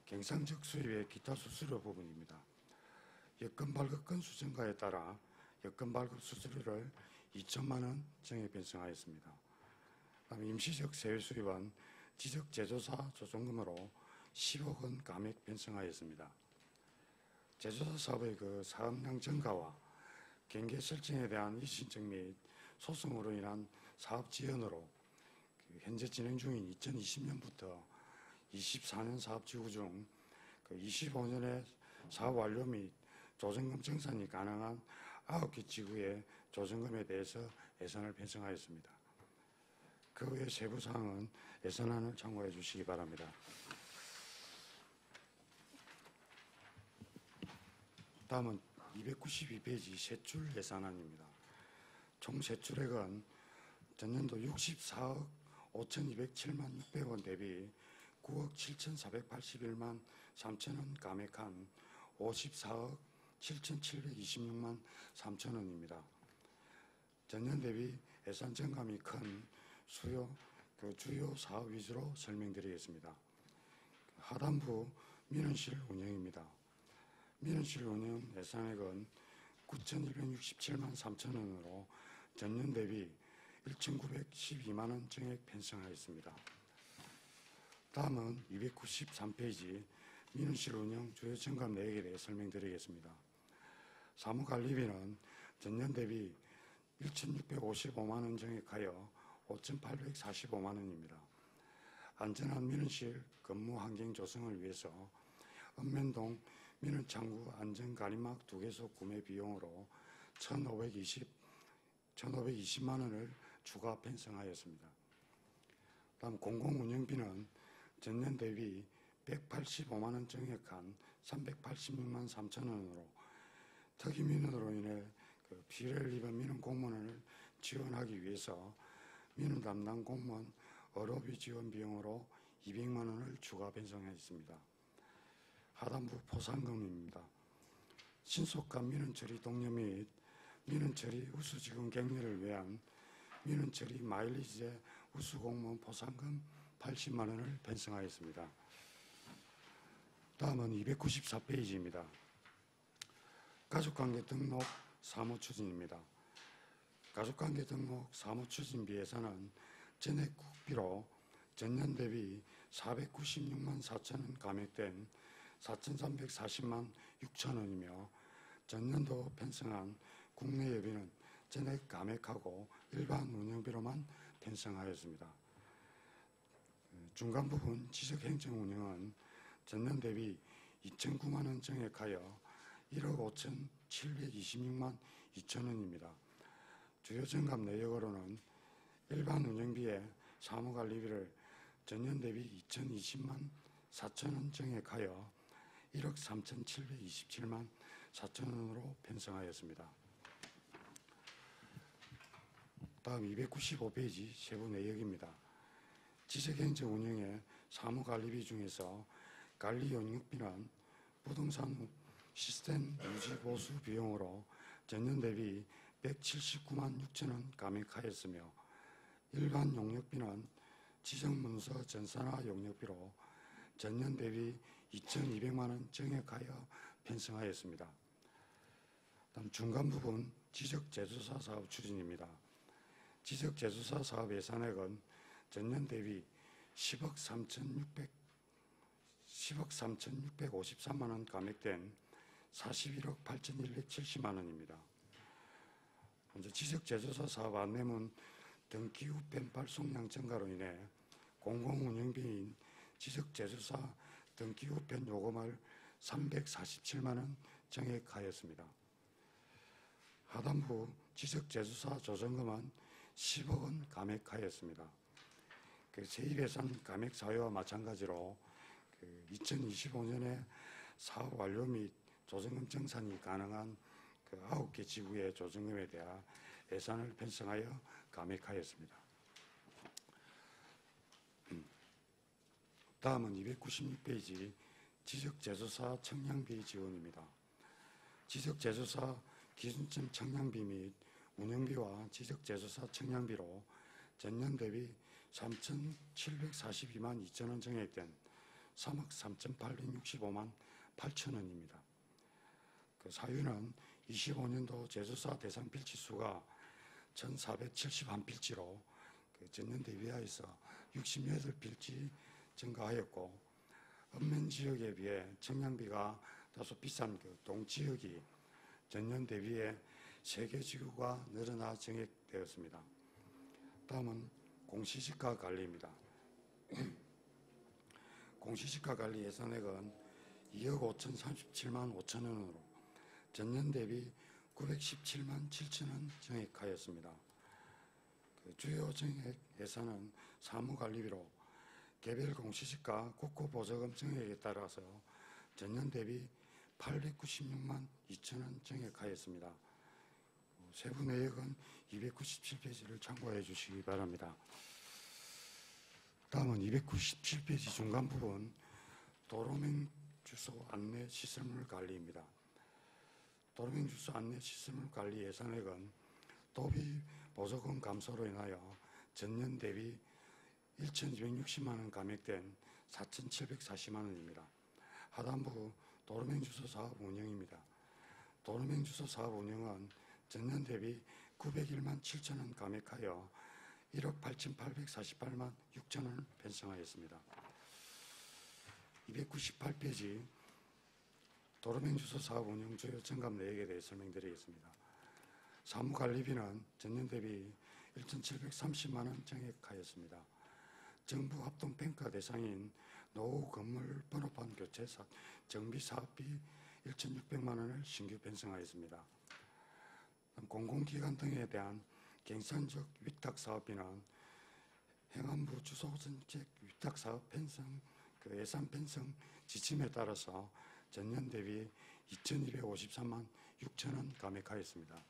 갱상적 수입의 기타 수수료 부분입니다. 여건 발급 건수 증가에 따라 여건 발급 수수료를 2천만 원 정액 편성하였습니다. 다음 임시적 세외 수입은 지적 제조사 조정금으로 10억 원 감액 편성하였습니다. 제조사 사업의 사업량 증가와 경계 설정에 대한 이의신청 및 소송으로 인한 사업 지연으로 현재 진행 중인 2020년부터 24년 사업 지구 중 25년에 사업 완료 및 조정금 정산이 가능한 9개 지구의 조정금에 대해서 예산을 편성하였습니다. 그 외 세부 사항은 예산안을 참고해 주시기 바랍니다. 다음은 292페이지 세출 예산안입니다. 총 세출액은 전년도 64억 5,207만 600원 대비 9억 7,481만 3천원 감액한 54억 7,726만 3천원입니다. 전년 대비 예산 증감이 큰 주요 사업 위주로 설명드리겠습니다. 하단부 민원실 운영입니다. 민원실 운영 예산액은 9,167만 3천원으로 전년 대비 1,912만 원 정액 편성하였습니다. 다음은 293페이지 민원실 운영 주요 증감 내역에 대해 설명드리겠습니다. 사무관리비는 전년 대비 1,655만 원 정액하여 5,845만 원입니다. 안전한 민원실 근무 환경 조성을 위해서 읍면동 민원창구 안전가림막 2개소 구매 비용으로 1,520만 원을 추가 편성하였습니다. 다음 공공운영비는 전년 대비 185만 원 정액한 386만 3천 원으로 특이 민원으로 인해 피해를 입은 민원 공무원을 지원하기 위해서 민원 담당 공무원 의료비 지원 비용으로 200만 원을 추가 편성하였습니다. 하단부 포상금입니다. 신속한 민원 처리 독려 및 민원 처리 우수 직원 격려를 위한 민원 처리 마일리지제 우수 공무원 포상금 80만 원을 편성하였습니다. 다음은 294페이지입니다. 가족관계 등록 사무추진입니다. 가족관계 등록 사무추진비 예산은 전액 국비로 전년 대비 496만 4천원 감액된 4,340만 6천원이며 전년도 편성한 국내 예비는 전액 감액하고 일반 운영비로만 편성하였습니다. 중간 부분 지적행정 운영은 전년 대비 2,009만 원 정액하여 1억 5,726만 2천원입니다. 주요 증감 내역으로는 일반 운영비에 사무관리비를 전년 대비 2,020만 4천원 정액하여 1억 3,727만 4천원으로 편성하였습니다. 다음 295페이지 세부 내역입니다. 지적행정 운영의 사무관리비 중에서 관리용역비는 부동산 시스템 유지 보수 비용으로 전년 대비 179만 6천원 감액하였으며 일반 용역비는 지정문서 전산화 용역비로 전년 대비 2,200만 원 정액하여 편성하였습니다. 다음 중간 부분 지적제조사 사업 추진입니다. 지적제조사 사업 예산액은 전년 대비 10억 3,653만 원 감액된 41억 8,170만 원입니다. 먼저 지적제조사 사업 안내문 등기 우편 발송량 증가로 인해 공공운영비인 지적제조사 등기 우편 요금을 347만 원 정액하였습니다. 하단부 지적제조사 조정금은 10억 원 감액하였습니다. 세입예산 감액 사유와 마찬가지로 2025년에 사업 완료 및 조정금 정산이 가능한 그 9개 지구의 조정금에 대한 예산을 편성하여 감액하였습니다. 다음은 296페이지 지적제조사 청량비 지원입니다. 지적제조사 기준점 청량비 및 운영비와 지적제조사 청량비로 전년 대비 3,742만 2천원 정액된 3억 3,865만 8천원입니다. 그 사유는 25년도 제조사 대상 필지 수가 1,471필지로 그 전년 대비하여서 68필지 증가하였고, 읍면 지역에 비해 청량비가 다소 비싼 그 동지역이 전년 대비해 3개 지구가 늘어나 정액되었습니다. 다음은 공시지가 관리입니다. 공시지가 관리 예산액은 2억 5,037만 5천원으로 전년 대비 917만 7천원 정액하였습니다. 그 주요 정액 예산은 사무관리비로 개별 공시지가 국고보조금 정액에 따라서 전년 대비 896만 2천원 정액하였습니다. 세부 내역은 297페이지를 참고해 주시기 바랍니다. 다음은 297페이지 중간 부분 도로명 주소 안내 시설물 관리입니다. 도로명 주소 안내 시설물 관리 예산액은 도비 보조금 감소로 인하여 전년 대비 1,260만 원 감액된 4,740만 원입니다. 하단부 도로명 주소 사업 운영입니다. 도로명 주소 사업 운영은 전년 대비 901만 7천 원 감액하여 1억 8,848만 6천 원을 편성하였습니다. 298페이지 도로명 주소 사업 운영 주요 증감 내역에 대해 설명드리겠습니다. 사무관리비는 전년 대비 1,730만 원 정액하였습니다. 정부 합동평가 대상인 노후 건물 번호판 교체 정비 사업비 1,600만 원을 신규 편성하였습니다. 공공기관 등에 대한 갱산적 위탁 사업비는 행안부 주소정책 위탁 사업 편성 그 예산 편성 지침에 따라서 전년 대비 2,253만 6천 원 감액하였습니다.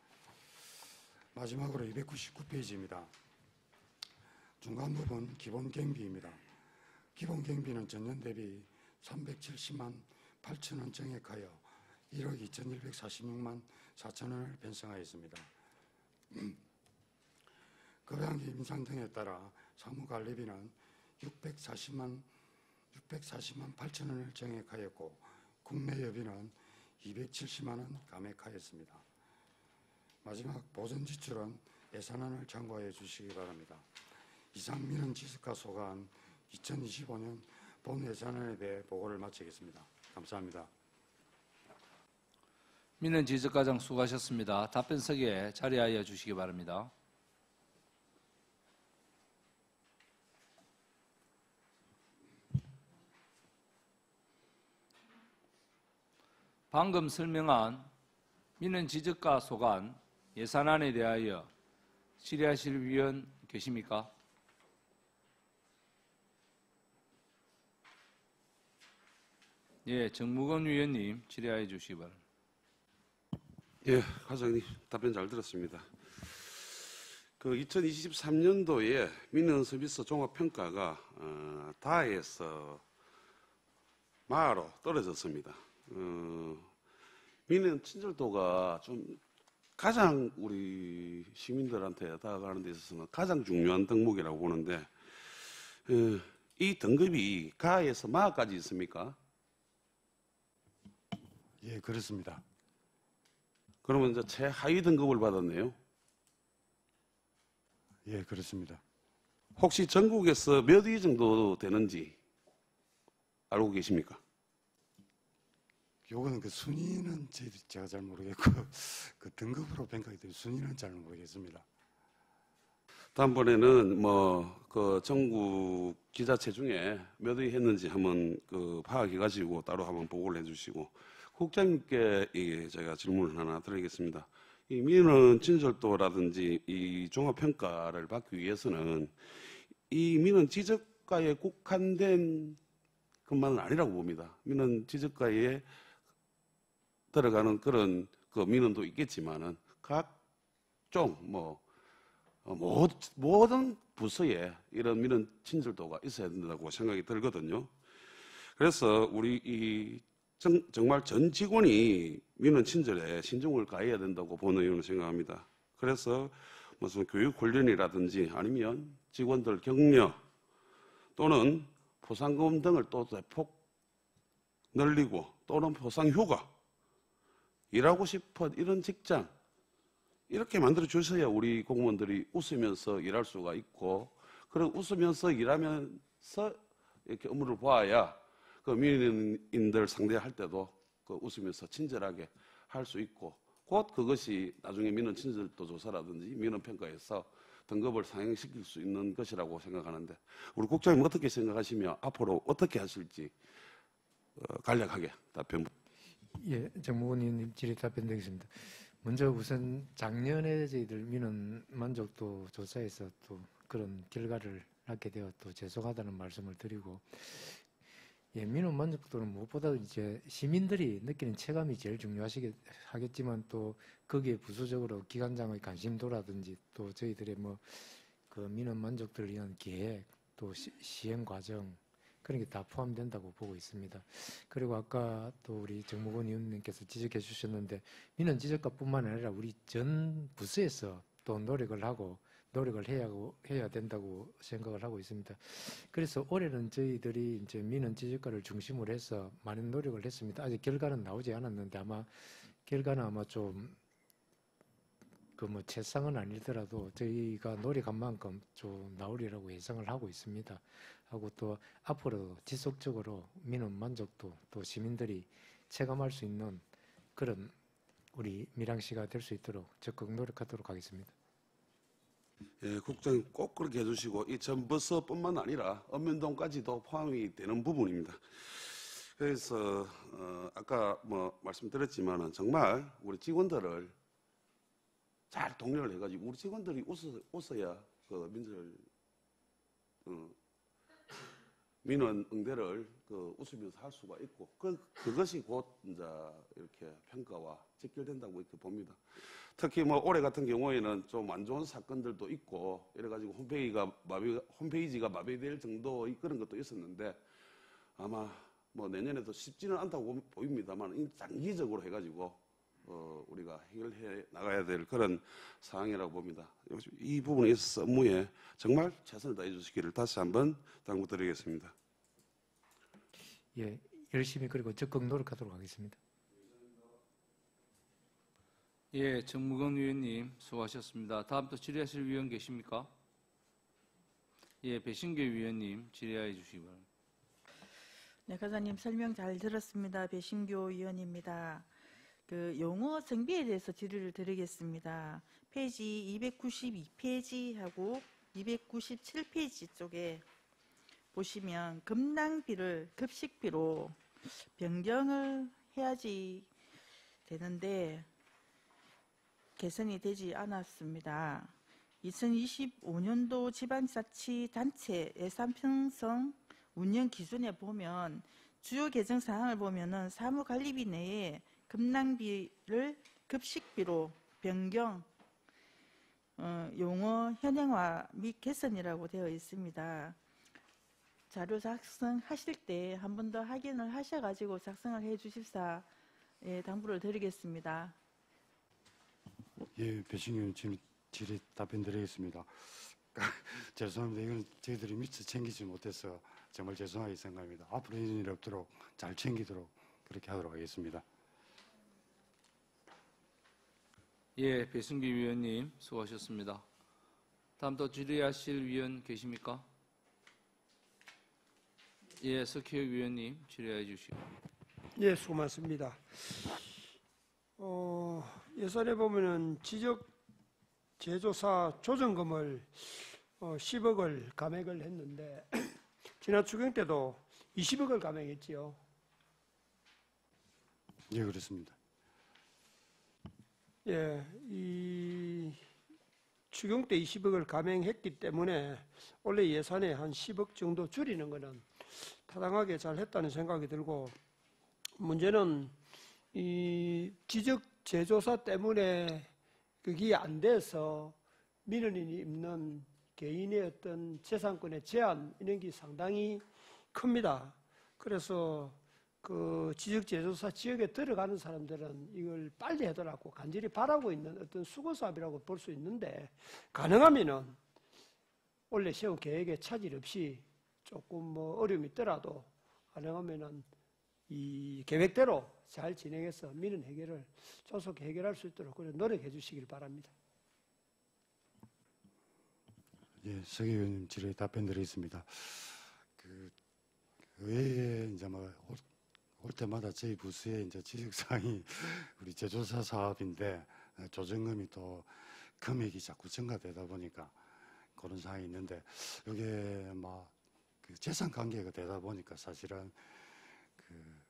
마지막으로 299페이지입니다. 중간 부분 기본경비입니다. 기본경비는 전년 대비 370만 8천 원 정액하여 1억 2,146만 4천 원을 편성하였습니다. 거래한기 인상 등에 따라 사무관리비는 640만 8천 원을 정액하였고 국내여비는 270만 원 감액하였습니다. 마지막 보전 지출은 예산안을 참고해 주시기 바랍니다. 이상 민원 지적과 소관 2025년 본 예산안에 대해 보고를 마치겠습니다. 감사합니다. 민원 지적과장 수고하셨습니다. 답변석에 자리하여 주시기 바랍니다. 방금 설명한 민원 지적과 소관 예산안에 대하여 질의하실 위원 계십니까? 예, 정무건 위원님 질의하여 주시기 바랍니다. 예, 과장님 답변 잘 들었습니다. 그 2023년도에 민원 서비스 종합평가가 다에서 마로 떨어졌습니다. 민원 친절도가 좀 가장 우리 시민들한테 다가가는 데 있어서는 가장 중요한 덕목이라고 보는데 이 등급이 가에서 마까지 있습니까? 예, 그렇습니다. 그러면 이제 최하위 등급을 받았네요. 예, 그렇습니다. 혹시 전국에서 몇 위 정도 되는지 알고 계십니까? 요거는 그 순위는 제가 잘 모르겠고 그 등급으로 평가하기 때문에 순위는 잘 모르겠습니다. 다음번에는 그 전국 지자체 중에 몇 위 했는지 한번 그 파악해가지고 따로 한번 보고를 해주시고 국장님께 제가 질문을 하나 드리겠습니다. 이 민원 친절도라든지 이 종합평가를 받기 위해서는 이 민원 지적과에 국한된 것만은 아니라고 봅니다. 민원 지적과에 들어가는 그런 그 민원도 있겠지만은 각종 모든 부서에 이런 민원 친절도가 있어야 된다고 생각이 들거든요. 그래서 우리 정말 전 직원이 민원 친절에 신중을 가해야 된다고 보는 이유는 생각합니다. 그래서 무슨 교육 훈련이라든지 아니면 직원들 격려 또는 포상금 등을 또 대폭 늘리고 또는 포상휴가 일하고 싶은 이런 직장 이렇게 만들어 주셔야 우리 공무원들이 웃으면서 일할 수가 있고 그런 웃으면서 일하면서 이렇게 업무를 봐야 그 민원인들 상대할 때도 그 웃으면서 친절하게 할 수 있고 곧 그것이 나중에 민원 친절도 조사라든지 민원 평가에서 등급을 상향시킬 수 있는 것이라고 생각하는데 우리 국장님 어떻게 생각하시며 앞으로 어떻게 하실지 간략하게 답변. 예, 정무원 의원님 질의 답변드리겠습니다. 먼저 우선 작년에 저희들 민원 만족도 조사에서 또 그런 결과를 낳게 되어 또 죄송하다는 말씀을 드리고, 예, 민원 만족도는 무엇보다 이제 시민들이 느끼는 체감이 제일 중요하겠지만 또 거기에 부수적으로 기관장의 관심도라든지 또 저희들의 그 민원 만족도를 위한 계획 또 시행 과정 그런 게 다 포함된다고 보고 있습니다. 그리고 아까 또 우리 정무원 의원님께서 지적해 주셨는데 민원 지적과뿐만 아니라 우리 전 부서에서 또 노력을 해야 된다고 생각을 하고 있습니다. 그래서 올해는 저희들이 이제 민원 지적과를 중심으로 해서 많은 노력을 했습니다. 아직 결과는 나오지 않았는데 아마 결과는 좀 최상은 아니더라도 저희가 노력한 만큼 좀 나오리라고 예상을 하고 있습니다. 하고 또 앞으로 지속적으로 민원 만족도 또 시민들이 체감할 수 있는 그런 우리 밀양시가 될 수 있도록 적극 노력하도록 하겠습니다. 예, 국장님 꼭 그렇게 해주시고 이 전부서뿐만 아니라 읍면동까지도 포함이 되는 부분입니다. 그래서 아까 말씀드렸지만은 정말 우리 직원들을 잘 독려를 해가지고 우리 직원들이 웃어야 그 민원 응대를 웃으면서 할 수가 있고 그것이 곧 이제 이렇게 평가와 직결된다고 이렇게 봅니다. 특히 올해 같은 경우에는 좀 안 좋은 사건들도 있고 이래가지고 홈페이지가 마비될 정도의 그런 것도 있었는데 아마 내년에도 쉽지는 않다고 보입니다만 장기적으로 해가지고 우리가 해결해 나가야 될 그런 상황이라고 봅니다. 이 부분에 있어서 업무에 정말 최선을 다해 주시기를 다시 한번 당부드리겠습니다. 예, 열심히 그리고 적극 노력하도록 하겠습니다. 예, 정무건 위원님 수고하셨습니다. 다음 또 질의하실 위원 계십니까? 예, 배신교 위원님 질의해 주시기 바랍니다. 네, 과장님 설명 잘 들었습니다. 배신교 위원입니다. 그 용어 정비에 대해서 질의를 드리겠습니다. 페이지 292페이지하고 297페이지 쪽에 보시면 급량비를 급식비로 변경을 해야지 되는데 개선이 되지 않았습니다. 2025년도 지방자치단체 예산 편성 운영 기준에 보면 주요 개정 사항을 보면은 사무관리비 내에 급량비를 급식비로 변경, 용어 현행화 및 개선이라고 되어 있습니다. 자료 작성하실 때 한 번 더 확인을 하셔가지고 작성을 해 주십사 당부를 드리겠습니다. 예, 배신교 질의 답변 드리겠습니다. 죄송합니다. 이건 저희들이 미처 챙기지 못해서 정말 죄송하게 생각합니다. 앞으로 이런 일 없도록 잘 챙기도록 그렇게 하도록 하겠습니다. 예, 배승기 위원님 수고하셨습니다. 다음 또 질의하실 위원 계십니까? 예, 석희혁 위원님 질의해 주시고. 예, 수고 많습니다. 예산에 보면은 지적 제조사 조정금을 10억을 감액을 했는데 지난 추경 때도 20억을 감액했지요. 예, 그렇습니다. 예, 이 추경 때 20억을 감액했기 때문에 원래 예산에 한 10억 정도 줄이는 것은 타당하게 잘 했다는 생각이 들고 문제는 이 지적 재조사 때문에 그게 안 돼서 민원인이 입는 개인의 어떤 재산권의 제한 이런 게 상당히 큽니다. 그래서 그 지적 재조사 지역에 들어가는 사람들은 이걸 빨리 해달라고 간절히 바라고 있는 어떤 수고 사업이라고 볼 수 있는데, 가능하면은 원래 세운 계획에 차질 없이 조금 뭐 어려움이 있더라도 가능하면은 이 계획대로 잘 진행해서 민원 해결을 조속 해결할 수 있도록 그런 노력해 주시길 바랍니다. 예, 석 의원님 질의에 답변드리겠습니다. 그 의회에 이제 올 때마다 저희 부서에 이제 지적사항이 우리 재조사 사업인데 조정금이 또 금액이 자꾸 증가되다 보니까 그런 상황이 있는데, 이게 그 재산 관계가 되다 보니까 사실은 그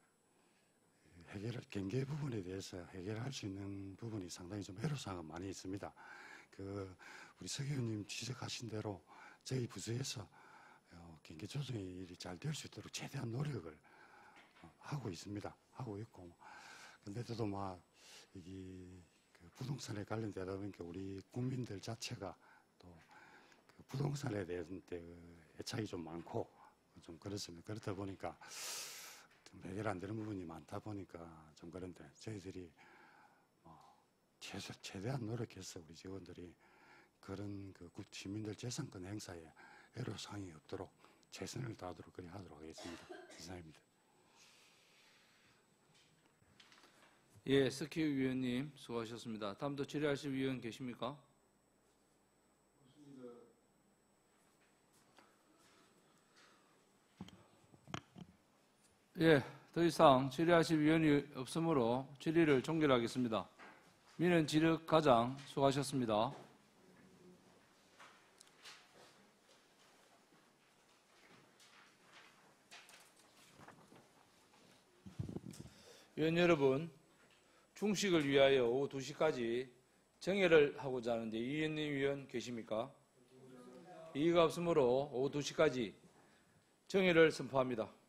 경계 부분에 대해서 해결할 수 있는 부분이 상당히 좀 애로사항은 많이 있습니다. 그 우리 석 의원님 지적하신 대로 저희 부서에서 경계 조정이 일이 잘 될 수 있도록 최대한 노력을 하고 있습니다. 하고 있고, 근데도 이게 그 부동산에 관련되다 보니까 우리 국민들 자체가 또 그 부동산에 대한 애착이 좀 많고 좀 그렇습니다. 그렇다 보니까 좀 해결 안 되는 부분이 많다 보니까 좀 그런데, 저희들이 최대한 노력해서 우리 직원들이 그런 그 시민들 재산권 행사에 애로사항이 없도록 최선을 다하도록 그리 하도록 하겠습니다. 이상입니다. 예, 스키 위원님 수고하셨습니다. 다음도 질의하실 위원 계십니까? 예, 더 이상 질의하실 위원이 없으므로 질의를 종결하겠습니다. 민원 지력 과장 수고하셨습니다. 위원 여러분, 중식을 위하여 오후 2시까지 정회를 하고자 하는데 이현님 위원 계십니까? 이의가 없으므로 오후 2시까지 정회를 선포합니다.